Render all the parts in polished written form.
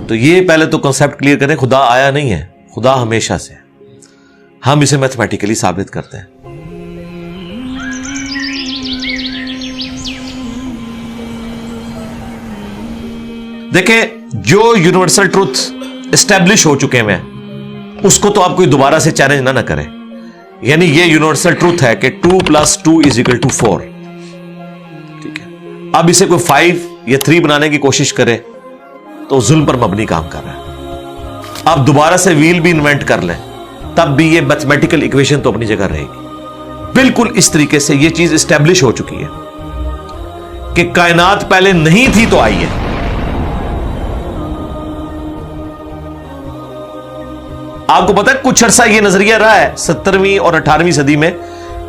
تو یہ پہلے تو کنسپٹ کلیئر کریں, خدا آیا نہیں ہے, خدا ہمیشہ سے ہے. ہم اسے میتھمیٹیکلی ثابت کرتے ہیں. دیکھیں, جو یونیورسل ٹروتھ اسٹیبلش ہو چکے ہیں اس کو تو آپ کوئی دوبارہ سے چیلنج نہ کریں. یعنی یہ یونیورسل ٹروتھ ہے کہ 2 + 2 = 4. ٹھیک ہے, اب اسے کوئی 5 یا 3 بنانے کی کوشش کرے تو ظلم پر مبنی کام کر رہا ہے. آپ دوبارہ سے ویل بھی انوینٹ کر لیں تب بھی یہ میتھمیٹیکل ایکویشن تو اپنی جگہ رہے گی. بالکل اس طریقے سے یہ چیز اسٹیبلش ہو چکی ہے کہ کائنات پہلے نہیں تھی تو آئی ہے. آپ کو پتا ہے کچھ عرصہ یہ نظریہ رہا ہے 17ویں اور 18ویں صدی میں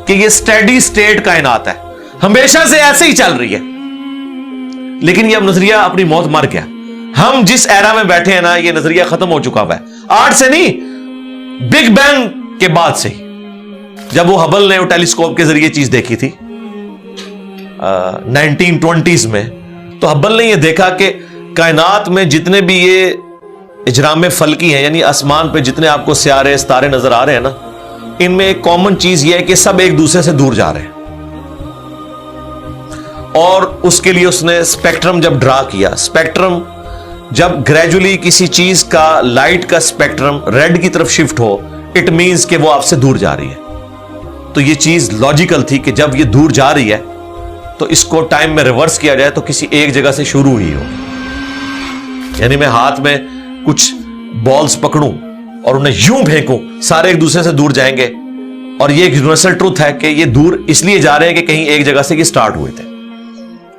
کہ یہ اسٹیڈی اسٹیٹ کائنات ہے, ہمیشہ سے ایسے ہی چل رہی ہے. لیکن یہ اب نظریہ اپنی موت مر گیا. ہم جس ایرا میں بیٹھے ہیں نا, یہ نظریہ ختم ہو چکا ہوا ہے. آج سے نہیں, بگ بینگ کے بعد سے ہی, جب وہ ہبل نے وہ ٹیلیسکوپ کے ذریعے چیز دیکھی تھی 1920s میں, تو ہبل نے یہ دیکھا کہ کائنات میں جتنے بھی یہ اجرام فلکی ہیں, یعنی آسمان پہ جتنے آپ کو سیارے ستارے نظر آ رہے ہیں نا, ان میں ایک کامن چیز یہ ہے کہ سب ایک دوسرے سے دور جا رہے ہیں. اور اس کے لیے اس نے اسپیکٹرم جب ڈرا کیا, اسپیکٹرم جب گریجولی کسی چیز کا لائٹ کا اسپیکٹرم ریڈ کی طرف شفٹ ہو, اٹ مینز کہ وہ آپ سے دور جا رہی ہے. تو یہ چیز لاجیکل تھی کہ جب یہ دور جا رہی ہے تو اس کو ٹائم میں ریورس کیا جائے تو کسی ایک جگہ سے شروع ہی ہو. یعنی میں ہاتھ میں کچھ بالز پکڑوں اور انہیں یوں پھینکوں, سارے ایک دوسرے سے دور جائیں گے. اور یہ ایک یونیورسل ٹروتھ ہے کہ یہ دور اس لیے جا رہے ہیں کہ کہیں ایک جگہ سے یہ سٹارٹ ہوئے تھے.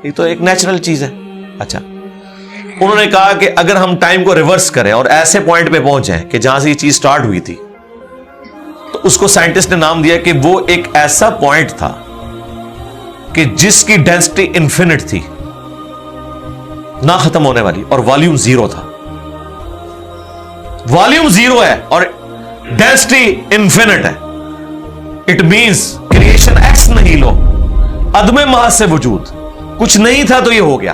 یہ تو ایک نیچرل چیز ہے. اچھا, انہوں نے کہا کہ اگر ہم ٹائم کو ریورس کریں اور ایسے پوائنٹ پہ پہنچ جائیں کہ جہاں سے یہ چیز سٹارٹ ہوئی تھی, تو اس کو سائنٹسٹ نے نام دیا کہ وہ ایک ایسا پوائنٹ تھا کہ جس کی ڈینسٹی انفینٹ تھی, نہ ختم ہونے والی, اور والیوم 0 تھا. والیوم 0 ہے اور ڈینسٹی انفینٹ ہے. اٹ مینز کریشن ایکس نہیں لو, عدم محض سے وجود, کچھ نہیں تھا تو یہ ہو گیا.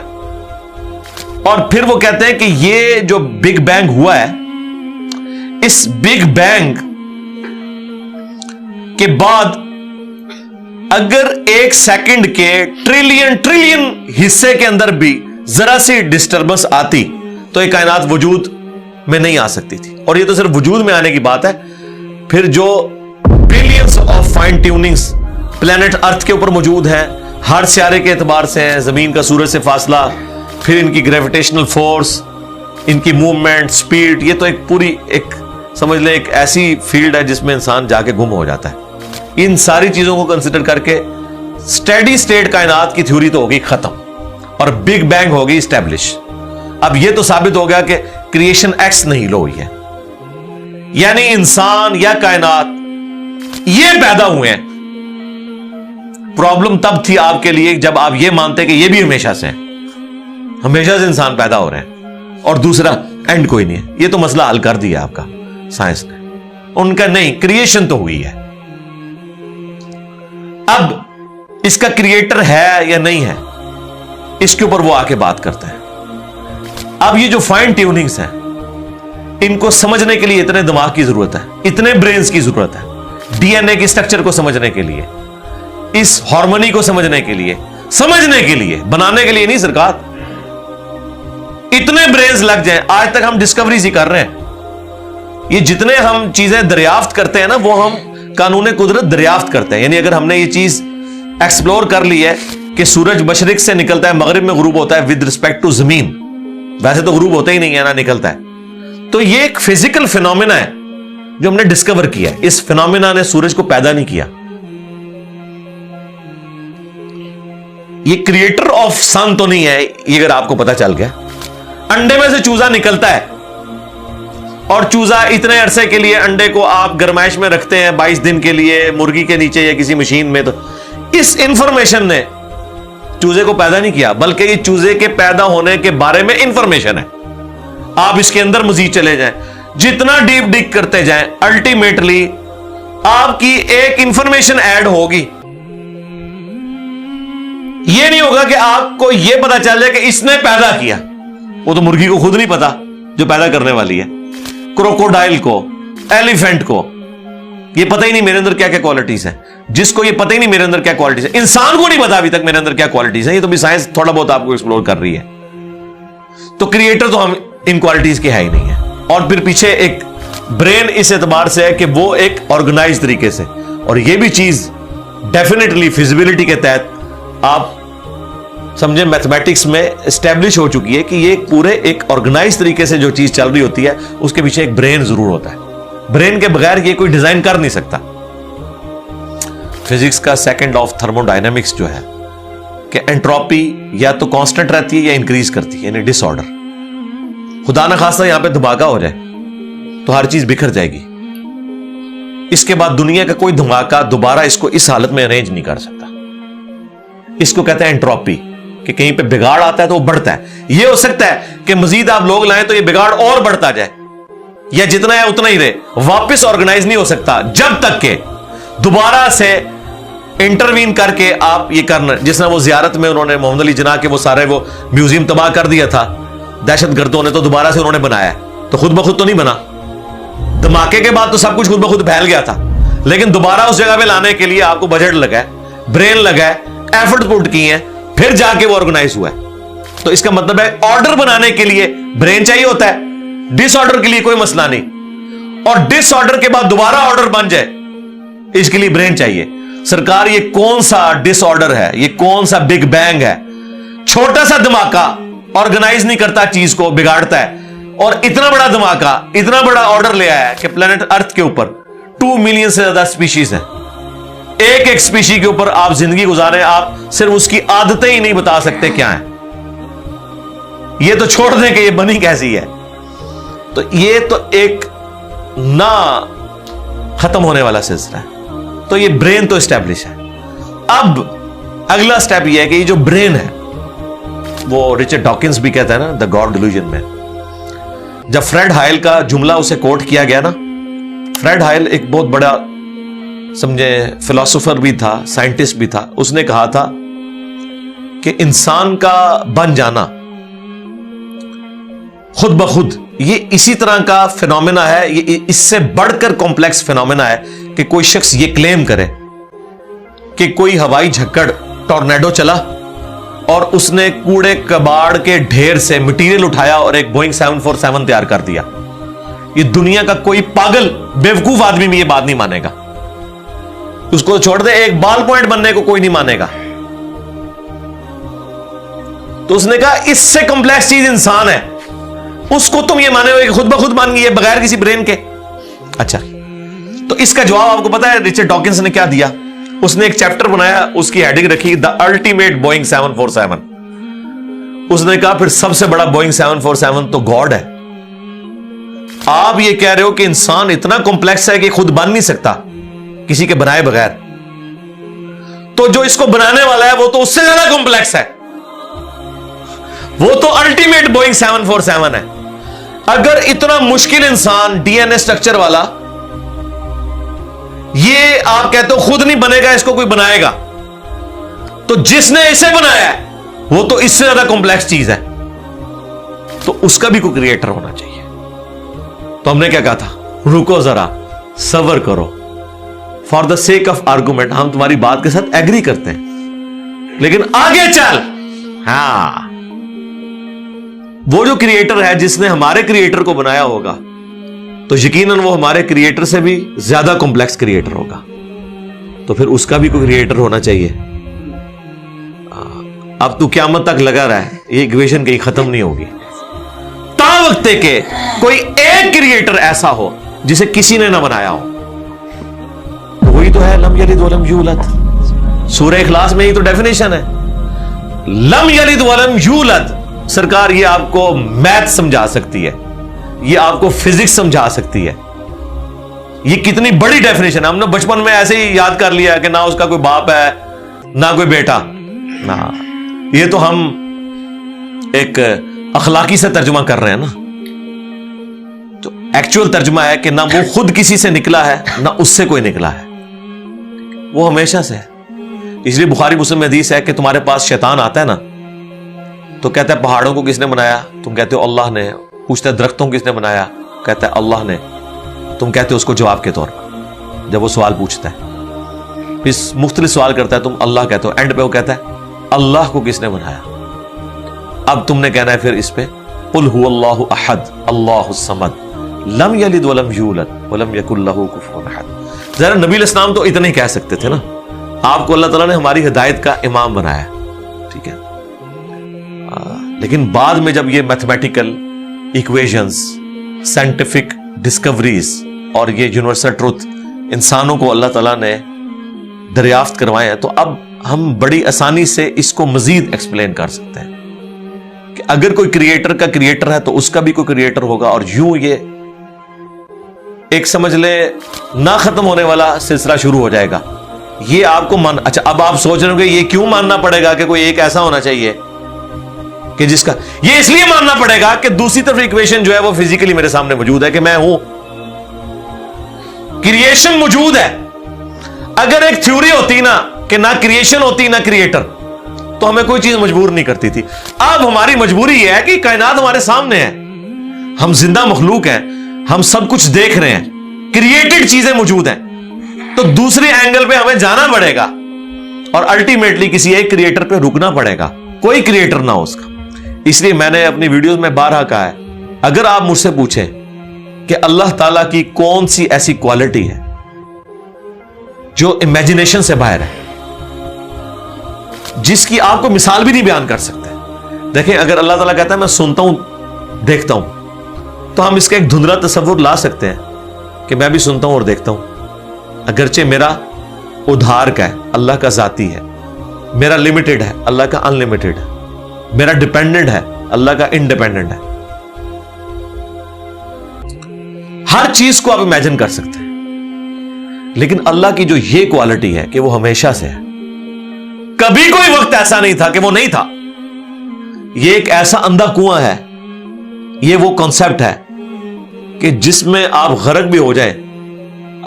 اور پھر وہ کہتے ہیں کہ یہ جو بگ بینگ ہوا ہے, اس بگ بینگ کے بعد اگر 1 سیکنڈ کے ٹریلین حصے کے اندر بھی ذرا سی ڈسٹربنس آتی تو یہ کائنات وجود میں نہیں آ سکتی تھی. اور یہ تو صرف وجود میں آنے کی بات ہے. پھر جو balance of fine tunings planet earth کے اوپر موجود ہیں, ہر سیارے کے اعتبار سے ہیں, زمین کا سورج سے فاصلہ, پھر ان کی گریویٹیشنل فورس, ان کی موومنٹ, سپیڈ, یہ تو ایک پوری ایک سمجھ لیں ایک ایسی فیلڈ ہے جس میں انسان جا کے گم ہو جاتا ہے. ان ساری چیزوں کو کنسیڈر کر کے اسٹیڈی اسٹیٹ کائنات کی تھیوری تو ہوگی ختم اور بگ بینگ ہوگی اسٹیبلش. اب یہ تو ثابت ہو گیا کہ کریشن ایکس نہیں لو ہوئی ہے, یعنی انسان یا کائنات یہ پیدا ہوئے ہیں. پرابلم تب تھی آپ کے لیے جب آپ یہ مانتے کہ یہ بھی ہمیشہ سے ہیں, ہمیشہ سے انسان پیدا ہو رہے ہیں اور دوسرا اینڈ کوئی نہیں ہے. یہ تو مسئلہ حل کر دیا آپ کا سائنس نے. ان کا نہیں, کریشن تو ہوئی ہے. اب اس کا کریٹر ہے یا نہیں ہے, اس کے اوپر وہ آ کے بات کرتے ہیں. اب یہ جو فائن ٹیوننگز ہیں, ان کو سمجھنے کے لیے اتنے دماغ کی ضرورت ہے, اتنے برینز کی ضرورت ہے. ڈی این اے کی اسٹرکچر کو سمجھنے کے لیے, اس ہارمونی کو سمجھنے کے لیے, بنانے کے لیے نہیں سرکار. اتنے برینز لگ جائیں. آج تک ہم ڈسکوریز ہی کر رہے ہیں. یہ جتنے ہم چیزیں دریافت کرتے ہیں نا, وہ ہم قانون قدرت دریافت کرتے ہیں. یعنی اگر ہم نے یہ چیز ایکسپلور کر لی ہے کہ سورج مشرق سے نکلتا ہے, مغرب میں غروب ہوتا ہے ود ریسپیکٹ ٹو زمین, ویسے تو غروب ہوتا ہی نہیں ہے نا, نکلتا ہے. تو یہ ایک فزیکل فینومینا ہے جو ہم نے ڈسکور کیا ہے. اس فینومینا نے سورج کو پیدا نہیں کیا. یہ کریٹر آف سن تو نہیں ہے, یہ اگر آپ کو پتا چل گیا. انڈے میں سے چوزا نکلتا ہے اور چوزا اتنے عرصے کے لیے انڈے کو آپ گرمائش میں رکھتے ہیں 22 دن کے لیے مرغی کے نیچے یا کسی مشین میں. تو اس انفارمیشن نے چوزے کو پیدا نہیں کیا, بلکہ یہ چوزے کے پیدا ہونے کے بارے میں انفارمیشن ہے. آپ اس کے اندر مزید چلے جائیں, جتنا ڈیپ ڈگ کرتے جائیں, الٹیمیٹلی آپ کی ایک انفارمیشن ایڈ ہوگی. یہ نہیں ہوگا کہ آپ کو یہ پتا چل جائے کہ اس نے پیدا کیا. وہ تو مرغی کو خود نہیں پتا جو پیدا کرنے والی ہے. کروکوڈائل کو, ایلیفینٹ کو یہ پتہ ہی نہیں میرے اندر کیا کیا کوالٹیز ہیں. جس کو یہ پتہ ہی نہیں میرے اندر کیا کوالٹیز ہیں, انسان کو نہیں پتا ابھی تک میرے اندر کیا کوالٹیز ہیں. یہ تو بھی سائنس تھوڑا بہت آپ کو ایکسپلور کر رہی ہے. تو کریٹر تو ہم ان کوالٹیز کے ہے ہی نہیں ہے. اور پھر پیچھے ایک برین اس اعتبار سے ہے کہ وہ ایک آرگنائز طریقے سے, اور یہ بھی چیز ڈیفینیٹلی فیزیبلٹی کے تحت آپ سمجھیں میتھمیٹکس میں اسٹیبلش ہو چکی ہے کہ یہ پورے ایک آرگنائز طریقے سے جو چیز چل رہی ہوتی ہے اس کے پیچھے ایک برین ضرور ہوتا ہے. برین کے بغیر یہ کوئی ڈیزائن کر نہیں سکتا. فزکس کا سیکنڈ آف تھرمو ڈائنامکس جو ہے کہ انٹروپی یا تو کانسٹنٹ رہتی ہے یا انکریز کرتی ہے, یعنی ڈس آرڈر. خدا نہ خواستہ یہاں پہ دھماکہ ہو جائے تو ہر چیز بکھر جائے گی. اس کے بعد دنیا کا کوئی دھماکہ دوبارہ اس کو اس حالت میں ارینج نہیں کر سکتا. اس کو کہتے ہیں انٹروپی, کہ کہیں پہ بگاڑ آتا ہے تو وہ بڑھتا ہے. یہ ہو سکتا ہے کہ مزید آپ لوگ لائیں تو یہ بگاڑ اور بڑھتا جائے, یا جتنا ہے اتنا ہی رہے, واپس آرگنائز نہیں ہو سکتا جب تک کہ دوبارہ سے انٹروین کر کے آپ یہ کرنا. جس طرح وہ زیارت میں انہوں نے محمد علی جناح کے وہ سارے وہ میوزیم تباہ کر دیا تھا دہشت گردوں نے, تو دوبارہ سے انہوں نے بنایا, تو خود بخود تو نہیں بنا. دھماکے کے بعد تو سب کچھ خود بخود پھیل گیا تھا, لیکن دوبارہ اس جگہ پہ لانے کے لیے آپ کو بجٹ لگا ہے, برین لگا ہے, ایفرٹ پٹ کی ہیں, پھر جا کے وہ آرگنائز ہوا ہے. تو اس کا مطلب ہے آرڈر بنانے کے لیے برین چاہیے ہوتا ہے, ڈس آرڈر کے لیے کوئی مسئلہ نہیں, اور ڈس آرڈر کے بعد دوبارہ آرڈر بن جائے اس کے لیے برین چاہیے. سرکار یہ کون سا ڈس آرڈر ہے, یہ کون سا بگ بینگ ہے؟ چھوٹا سا دھماکہ آرگنائز نہیں کرتا, چیز کو بگاڑتا ہے, اور اتنا بڑا دھماکہ اتنا بڑا آرڈر لے آیا ہے کہ پلانٹ ارتھ کے اوپر 2 ملین سے زیادہ سپیشیز ہیں. ایک ایک سپیشی کے اوپر آپ زندگی گزارے, آپ صرف اس کی عادتیں ہی نہیں بتا سکتے کیا ہیں. یہ تو چھوڑ دیں کہ یہ بنی کیسی ہے. تو یہ تو ایک نہ ختم ہونے والا سلسلہ ہے. تو یہ برین تو اسٹیبلش ہے. اب اگلا سٹیپ یہ ہے کہ یہ جو برین ہے, وہ رچرڈ ڈاکنز بھی کہتا ہے نا دا گاڈ ڈیلوژن میں, جب فریڈ ہائل کا جملہ اسے کوٹ کیا گیا نا, فریڈ ہائل ایک بہت بڑا سمجھے فلاسفر بھی تھا, سائنٹسٹ بھی تھا. اس نے کہا تھا کہ انسان کا بن جانا خود بخود یہ اسی طرح کا فینومینا ہے, یہ اس سے بڑھ کر کمپلیکس فینومینا ہے کہ کوئی شخص یہ کلیم کرے کہ کوئی ہوائی جھکڑ ٹورنیڈو چلا اور اس نے کوڑے کباڑ کے ڈھیر سے مٹیریل اٹھایا اور ایک بوئنگ 747 تیار کر دیا. یہ دنیا کا کوئی پاگل بیوقوف آدمی بھی یہ بات نہیں مانے گا. اس کو چھوڑ دے, ایک بال پوائنٹ بننے کو کوئی نہیں مانے گا. تو اس نے کہا اس سے کمپلیکس چیز انسان ہے, اس کو تم یہ مانے ہو کہ خود بخود مان گئی ہے بغیر کسی برین کے. اچھا, تو اس کا جواب آپ کو پتا ہے رچرڈ ڈاکنز نے کیا دیا؟ اس نے ایک چیپٹر بنایا, اس کی ہیڈنگ رکھی دا الٹیمیٹ بوئنگ 747. اس نے کہا پھر سب سے بڑا بوئنگ 747 تو گاڈ ہے. آپ یہ کہہ رہے ہو کہ انسان اتنا کمپلیکس ہے کہ خود بن نہیں سکتا کسی کے بنائے بغیر, تو جو اس کو بنانے والا ہے وہ تو اس سے زیادہ کمپلیکس ہے, وہ تو الٹیمیٹ بوئنگ 747 ہے. اگر اتنا مشکل انسان ڈی این اے اسٹرکچر والا یہ آپ کہتے ہو خود نہیں بنے گا, اس کو کوئی بنائے گا, تو جس نے اسے بنایا ہے وہ تو اس سے زیادہ کمپلیکس چیز ہے, تو اس کا بھی کوئی کریٹر ہونا چاہیے. تو ہم نے کیا کہا تھا, رکو ذرا صبر کرو, for the sake of argument ہم تمہاری بات کے ساتھ ایگری کرتے ہیں, لیکن آگے چل. ہاں, وہ جو کریٹر ہے جس نے ہمارے کریٹر کو بنایا ہوگا تو یقیناً وہ ہمارے کریٹر سے بھی زیادہ کمپلیکس کریٹر ہوگا, تو پھر اس کا بھی کوئی کریٹر ہونا چاہیے. اب تو قیامت تک لگا رہا ہے, یہ ایکویشن کہیں ختم نہیں ہوگی تا وقت کہ کوئی ایک کریٹر ایسا ہو جسے کسی نے نہ بنایا ہو. وہی تو ہے لم یلد ولم یولد. سورہ اخلاص میں ہی تو ڈیفینیشن ہے, لم یلد ولم یولد. سرکار یہ آپ کو میتھ سمجھا سکتی ہے, یہ آپ کو فزکس سمجھا سکتی ہے. یہ کتنی بڑی ڈیفینیشن ہے. ہم نے بچپن میں ایسے ہی یاد کر لیا کہ نہ اس کا کوئی باپ ہے نہ کوئی بیٹا. نہ, یہ تو ہم ایک اخلاقی سے ترجمہ کر رہے ہیں نا. تو ایکچوئل ترجمہ ہے کہ نہ وہ خود کسی سے نکلا ہے نہ اس سے کوئی نکلا ہے, وہ ہمیشہ سے ہے. اس لیے بخاری مسلم میں حدیث ہے کہ تمہارے پاس شیطان آتا ہے نا تو کہتا ہے پہاڑوں کو کس نے بنایا؟ تم کہتے ہو اللہ نے. پوچھتا ہے درختوں کس نے بنایا؟ کہتا ہے اللہ نے. تم کہتے ہو اس کو جواب کے طور پر جب وہ سوال پوچھتا ہے. پھر مختلف سوال کرتا ہے, تم اللہ کہتے ہو. اینڈ پہ وہ کہتا ہے اللہ کو کس نے بنایا؟ اب تم نے کہنا ہے پھر اس پہ قل هو اللہ احد اللہ الصمد لم یلد ولم یولد ولم یکن لہ کفوا احد. ذرا نبی علیہ السلام تو اتنا ہی کہہ سکتے تھے نا. آپ کو اللہ تعالیٰ نے ہماری ہدایت کا امام بنایا, ٹھیک ہے. لیکن بعد میں جب یہ میتھمیٹیکل ایکویشنز, سائنٹیفک ڈسکوریز اور یہ یونیورسل ٹروتھ انسانوں کو اللہ تعالیٰ نے دریافت کروائے ہیں, تو اب ہم بڑی آسانی سے اس کو مزید ایکسپلین کر سکتے ہیں کہ اگر کوئی کریٹر کا کریٹر ہے تو اس کا بھی کوئی کریٹر ہوگا. اور یوں یہ ایک سمجھ لے نہ ختم ہونے والا سلسلہ شروع ہو جائے گا. یہ آپ کو اچھا اب آپ سوچ رہے ہوں کہ یہ کیوں ماننا پڑے گا کہ کوئی ایک ایسا ہونا چاہیے کہ جس کا, یہ اس لیے ماننا پڑے گا کہ دوسری طرف ایکویشن جو ہے وہ فزیکلی میرے سامنے موجود ہے کہ میں ہوں, کریشن موجود ہے. اگر ایک تھیوری ہوتی نا کہ نہ کریشن ہوتی نہ کریٹر تو ہمیں کوئی چیز مجبور نہیں کرتی تھی. اب ہماری مجبوری یہ ہے کہ کائنات ہمارے سامنے ہے, ہم زندہ مخلوق ہیں, ہم سب کچھ دیکھ رہے ہیں, کریٹڈ چیزیں موجود ہیں, تو دوسرے اینگل پہ ہمیں جانا پڑے گا اور الٹیمیٹلی کسی ایک کریٹر پہ رکنا پڑے گا, کوئی کریٹر نہ ہو اس کا. اس لیے میں نے اپنی ویڈیوز میں بارہا کہا ہے, اگر آپ مجھ سے پوچھیں کہ اللہ تعالیٰ کی کون سی ایسی کوالٹی ہے جو امیجنیشن سے باہر ہے, جس کی آپ کو مثال بھی نہیں بیان کر سکتے. دیکھیں اگر اللہ تعالیٰ کہتا ہے میں سنتا ہوں دیکھتا ہوں, تو ہم اس کا ایک دھندلا تصور لا سکتے ہیں کہ میں بھی سنتا ہوں اور دیکھتا ہوں, اگرچہ میرا ادھار کا ہے, اللہ کا ذاتی ہے, میرا لمیٹڈ ہے, اللہ کا ان لمیٹڈ ہے, میرا ڈیپینڈنٹ ہے, اللہ کا انڈیپینڈنٹ ہے. ہر چیز کو آپ امیجن کر سکتے ہیں, لیکن اللہ کی جو یہ کوالٹی ہے کہ وہ ہمیشہ سے ہے, کبھی کوئی وقت ایسا نہیں تھا کہ وہ نہیں تھا. یہ ایک ایسا اندھا کنواں ہے, یہ وہ کانسیپٹ ہے کہ جس میں آپ غرق بھی ہو جائیں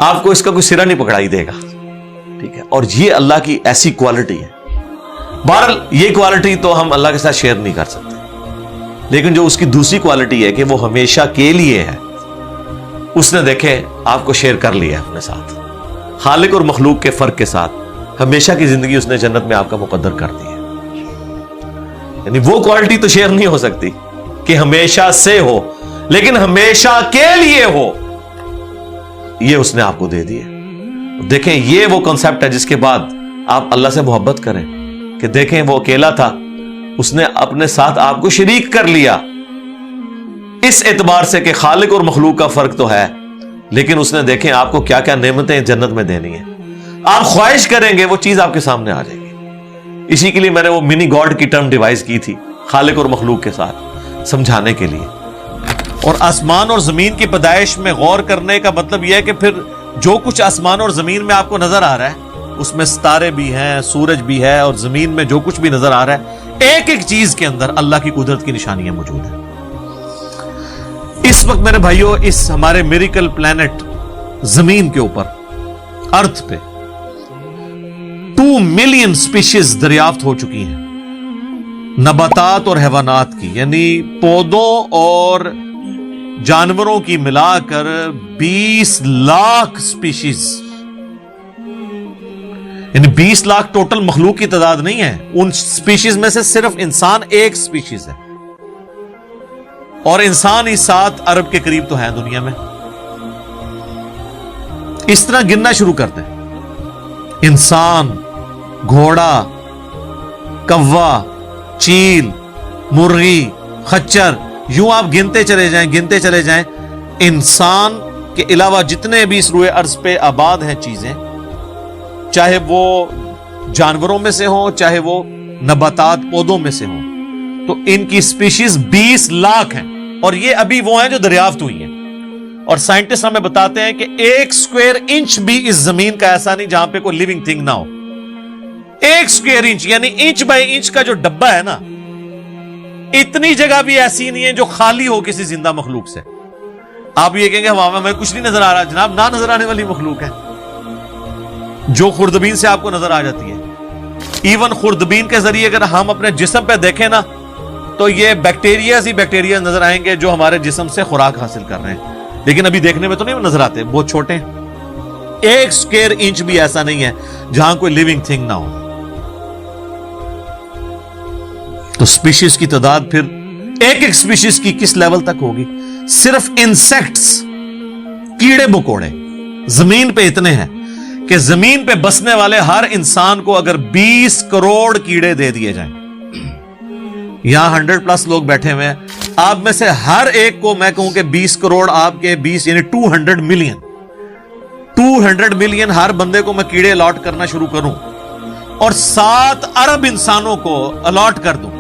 آپ کو اس کا کوئی سرا نہیں پکڑائی دے گا, ٹھیک ہے. اور یہ اللہ کی ایسی کوالٹی ہے. بہرحال یہ کوالٹی تو ہم اللہ کے ساتھ شیئر نہیں کر سکتے, لیکن جو اس کی دوسری کوالٹی ہے کہ وہ ہمیشہ کے لیے ہے, اس نے دیکھیں آپ کو شیئر کر لیا اپنے ساتھ, خالق اور مخلوق کے فرق کے ساتھ ہمیشہ کی زندگی اس نے جنت میں آپ کا مقدر کر دی ہے. یعنی وہ کوالٹی تو شیئر نہیں ہو سکتی کہ ہمیشہ سے ہو, لیکن ہمیشہ کے لیے ہو, یہ اس نے آپ کو دے دی ہے. دیکھیں یہ وہ کنسپٹ ہے جس کے بعد آپ اللہ سے محبت کریں کہ دیکھیں وہ اکیلا تھا, اس نے اپنے ساتھ آپ کو شریک کر لیا, اس اعتبار سے کہ خالق اور مخلوق کا فرق تو ہے, لیکن اس نے دیکھیں آپ کو کیا کیا نعمتیں جنت میں دینی ہیں. آپ خواہش کریں گے وہ چیز آپ کے سامنے آ جائے گی. اسی کے لیے میں نے وہ منی گاڈ کی ٹرم ڈیوائز کی تھی خالق اور مخلوق کے ساتھ سمجھانے کے لیے. اور آسمان اور زمین کی پیدائش میں غور کرنے کا مطلب یہ ہے کہ پھر جو کچھ آسمان اور زمین میں آپ کو نظر آ رہا ہے, اس میں ستارے بھی ہیں, سورج بھی ہے, اور زمین میں جو کچھ بھی نظر آ رہا ہے, ایک ایک چیز کے اندر اللہ کی قدرت کی نشانیاں موجود ہیں. اس وقت میرے بھائیوں اس ہمارے میریکل پلانٹ زمین کے اوپر, ارتھ پہ 2 ملین سپیشیز دریافت ہو چکی ہیں, نباتات اور حیوانات کی, یعنی پودوں اور جانوروں کی ملا کر 20 لاکھ سپیشیز, یعنی 20 لاکھ ٹوٹل مخلوق کی تعداد نہیں ہے. ان سپیشیز میں سے صرف انسان ایک سپیشیز ہے, اور انسان ہی 7 ارب کے قریب تو ہے دنیا میں. اس طرح گننا شروع کرتے ہیں, انسان, گھوڑا, کوا, چیل, مرغی, خچر, یوں آپ گنتے چلے جائیں. انسان کے علاوہ جتنے بھی اس روئے ارض پہ آباد ہیں چیزیں, چاہے وہ جانوروں میں سے ہوں چاہے وہ نباتات پودوں میں سے ہوں, تو ان کی سپیشیز 20 لاکھ ہیں. اور یہ ابھی وہ ہیں جو دریافت ہوئی ہیں. اور سائنٹسٹ ہمیں بتاتے ہیں کہ 1 اسکوائر انچ بھی اس زمین کا ایسا نہیں جہاں پہ کوئی لیونگ تھنگ نہ ہو. 1 اسکوائر انچ یعنی انچ بائی انچ کا جو ڈبہ ہے نا, اتنی جگہ بھی ایسی نہیں ہے جو خالی ہو کسی زندہ مخلوق سے. آپ یہ کہیں گے ہمیں کچھ نہیں نظر آ رہا, جناب نہ نظر آنے والی مخلوق ہے جو خوردبین سے آپ کو نظر آ جاتی ہے. ایون خوردبین کے ذریعے اگر ہم اپنے جسم پہ دیکھیں نا تو یہ بیکٹیریاز ہی بیکٹیریا نظر آئیں گے جو ہمارے جسم سے خوراک حاصل کر رہے ہیں، لیکن ابھی دیکھنے میں تو نہیں نظر آتے، بہت چھوٹے ہیں، 1 اسکوائر انچ بھی ایسا نہیں ہے جہاں کوئی لیونگ تھنگ نہ ہو۔ تو سپیشیز کی تعداد پھر ایک ایک سپیشیز کی کس لیول تک ہوگی؟ صرف انسیکٹس، کیڑے مکوڑے زمین پہ اتنے ہیں کہ زمین پہ بسنے والے ہر انسان کو اگر 20 کروڑ کیڑے دے دیے جائیں، یہاں 100+ لوگ بیٹھے ہوئے ہیں، آپ میں سے ہر ایک کو میں کہوں کہ 20 کروڑ آپ کے 20 یعنی 200 ملین ہر بندے کو میں کیڑے الاٹ کرنا شروع کروں اور 7 ارب انسانوں کو الاٹ کر دوں،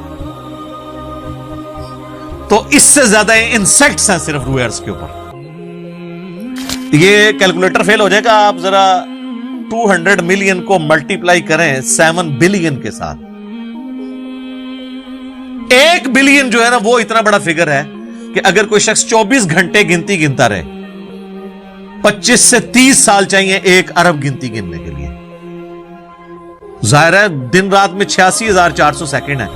تو اس سے زیادہ انسیکٹس ہیں صرف روئے ارض کے اوپر۔ یہ کیلکولیٹر فیل ہو جائے گا، آپ ذرا 200 ملین کو ملٹیپلائی کریں 7 بلین کے ساتھ، 1 بلین جو ہے نا وہ اتنا بڑا فگر ہے کہ اگر کوئی شخص 24 گھنٹے گنتی گنتا رہے، 25 سے 30 سال چاہیے 1 ارب گنتی گننے کے لیے۔ ظاہر ہے دن رات میں 86,400 سیکنڈ ہے،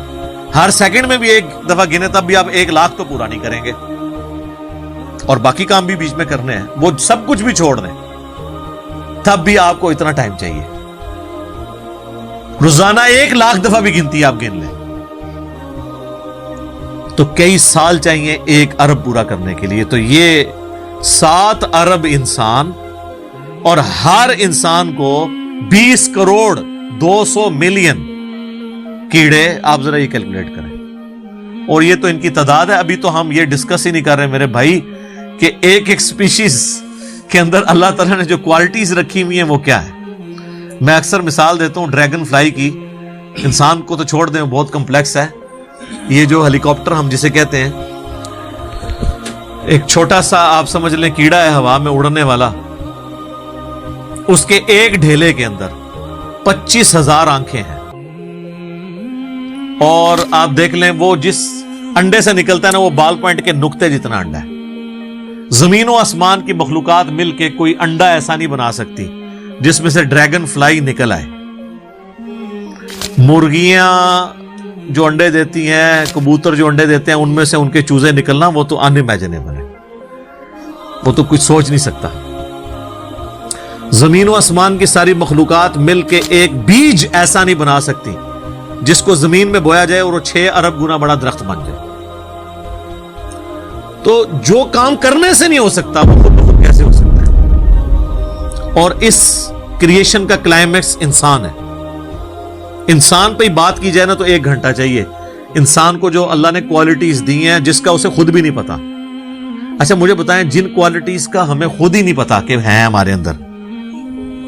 ہر سیکنڈ میں بھی 1 دفعہ گنے تب بھی آپ 1 لاکھ تو پورا نہیں کریں گے، اور باقی کام بھی بیچ میں کرنے ہیں، وہ سب کچھ بھی چھوڑ دیں تب بھی آپ کو اتنا ٹائم چاہیے۔ روزانہ 1 لاکھ دفعہ بھی گنتی آپ گن لیں تو کئی سال چاہیے 1 ارب پورا کرنے کے لیے۔ تو یہ 7 ارب انسان اور ہر انسان کو 20 کروڑ 200 ملین کیڑے، آپ ذرا یہ کیلکولیٹ کریں، اور یہ تو ان کی تعداد ہے۔ ابھی تو ہم یہ ڈسکس ہی نہیں کر رہے میرے بھائی کہ ایک ایک سپیشیز کے اندر اللہ تعالیٰ نے جو کوالٹیز رکھی ہوئی ہیں وہ کیا ہے۔ میں اکثر مثال دیتا ہوں ڈریگن فلائی کی، انسان کو تو چھوڑ دیں بہت کمپلیکس ہے، یہ جو ہیلی کاپٹر ہم جسے کہتے ہیں، ایک چھوٹا سا آپ سمجھ لیں کیڑا ہے ہوا میں اڑنے والا، اس کے ایک ڈھیلے کے اندر 25,000 آنکھیں ہیں، اور آپ دیکھ لیں وہ جس انڈے سے نکلتا ہے نا وہ بال پوائنٹ کے نقطے جتنا انڈا ہے۔ زمین و آسمان کی مخلوقات مل کے کوئی انڈا ایسا نہیں بنا سکتی جس میں سے ڈریگن فلائی نکل آئے۔ مرغیاں جو انڈے دیتی ہیں، کبوتر جو انڈے دیتے ہیں، ان میں سے ان کے چوزے نکلنا وہ تو ان امیجنیبل ہے، وہ تو کچھ سوچ نہیں سکتا۔ زمین و آسمان کی ساری مخلوقات مل کے ایک بیج ایسا نہیں بنا سکتی جس کو زمین میں بویا جائے اور وہ 6 ارب گنا بڑا درخت بن جائے۔ تو جو کام کرنے سے نہیں ہو سکتا وہ خود بخود کیسے ہو سکتا ہے؟ اور اس کریشن کا کلائمیکس انسان ہے۔ انسان پہ ہی بات کی جائے نا تو 1 گھنٹہ چاہیے۔ انسان کو جو اللہ نے کوالٹیز دی ہیں جس کا اسے خود بھی نہیں پتا۔ اچھا مجھے بتائیں جن کوالٹیز کا ہمیں خود ہی نہیں پتا کہ ہیں ہمارے اندر،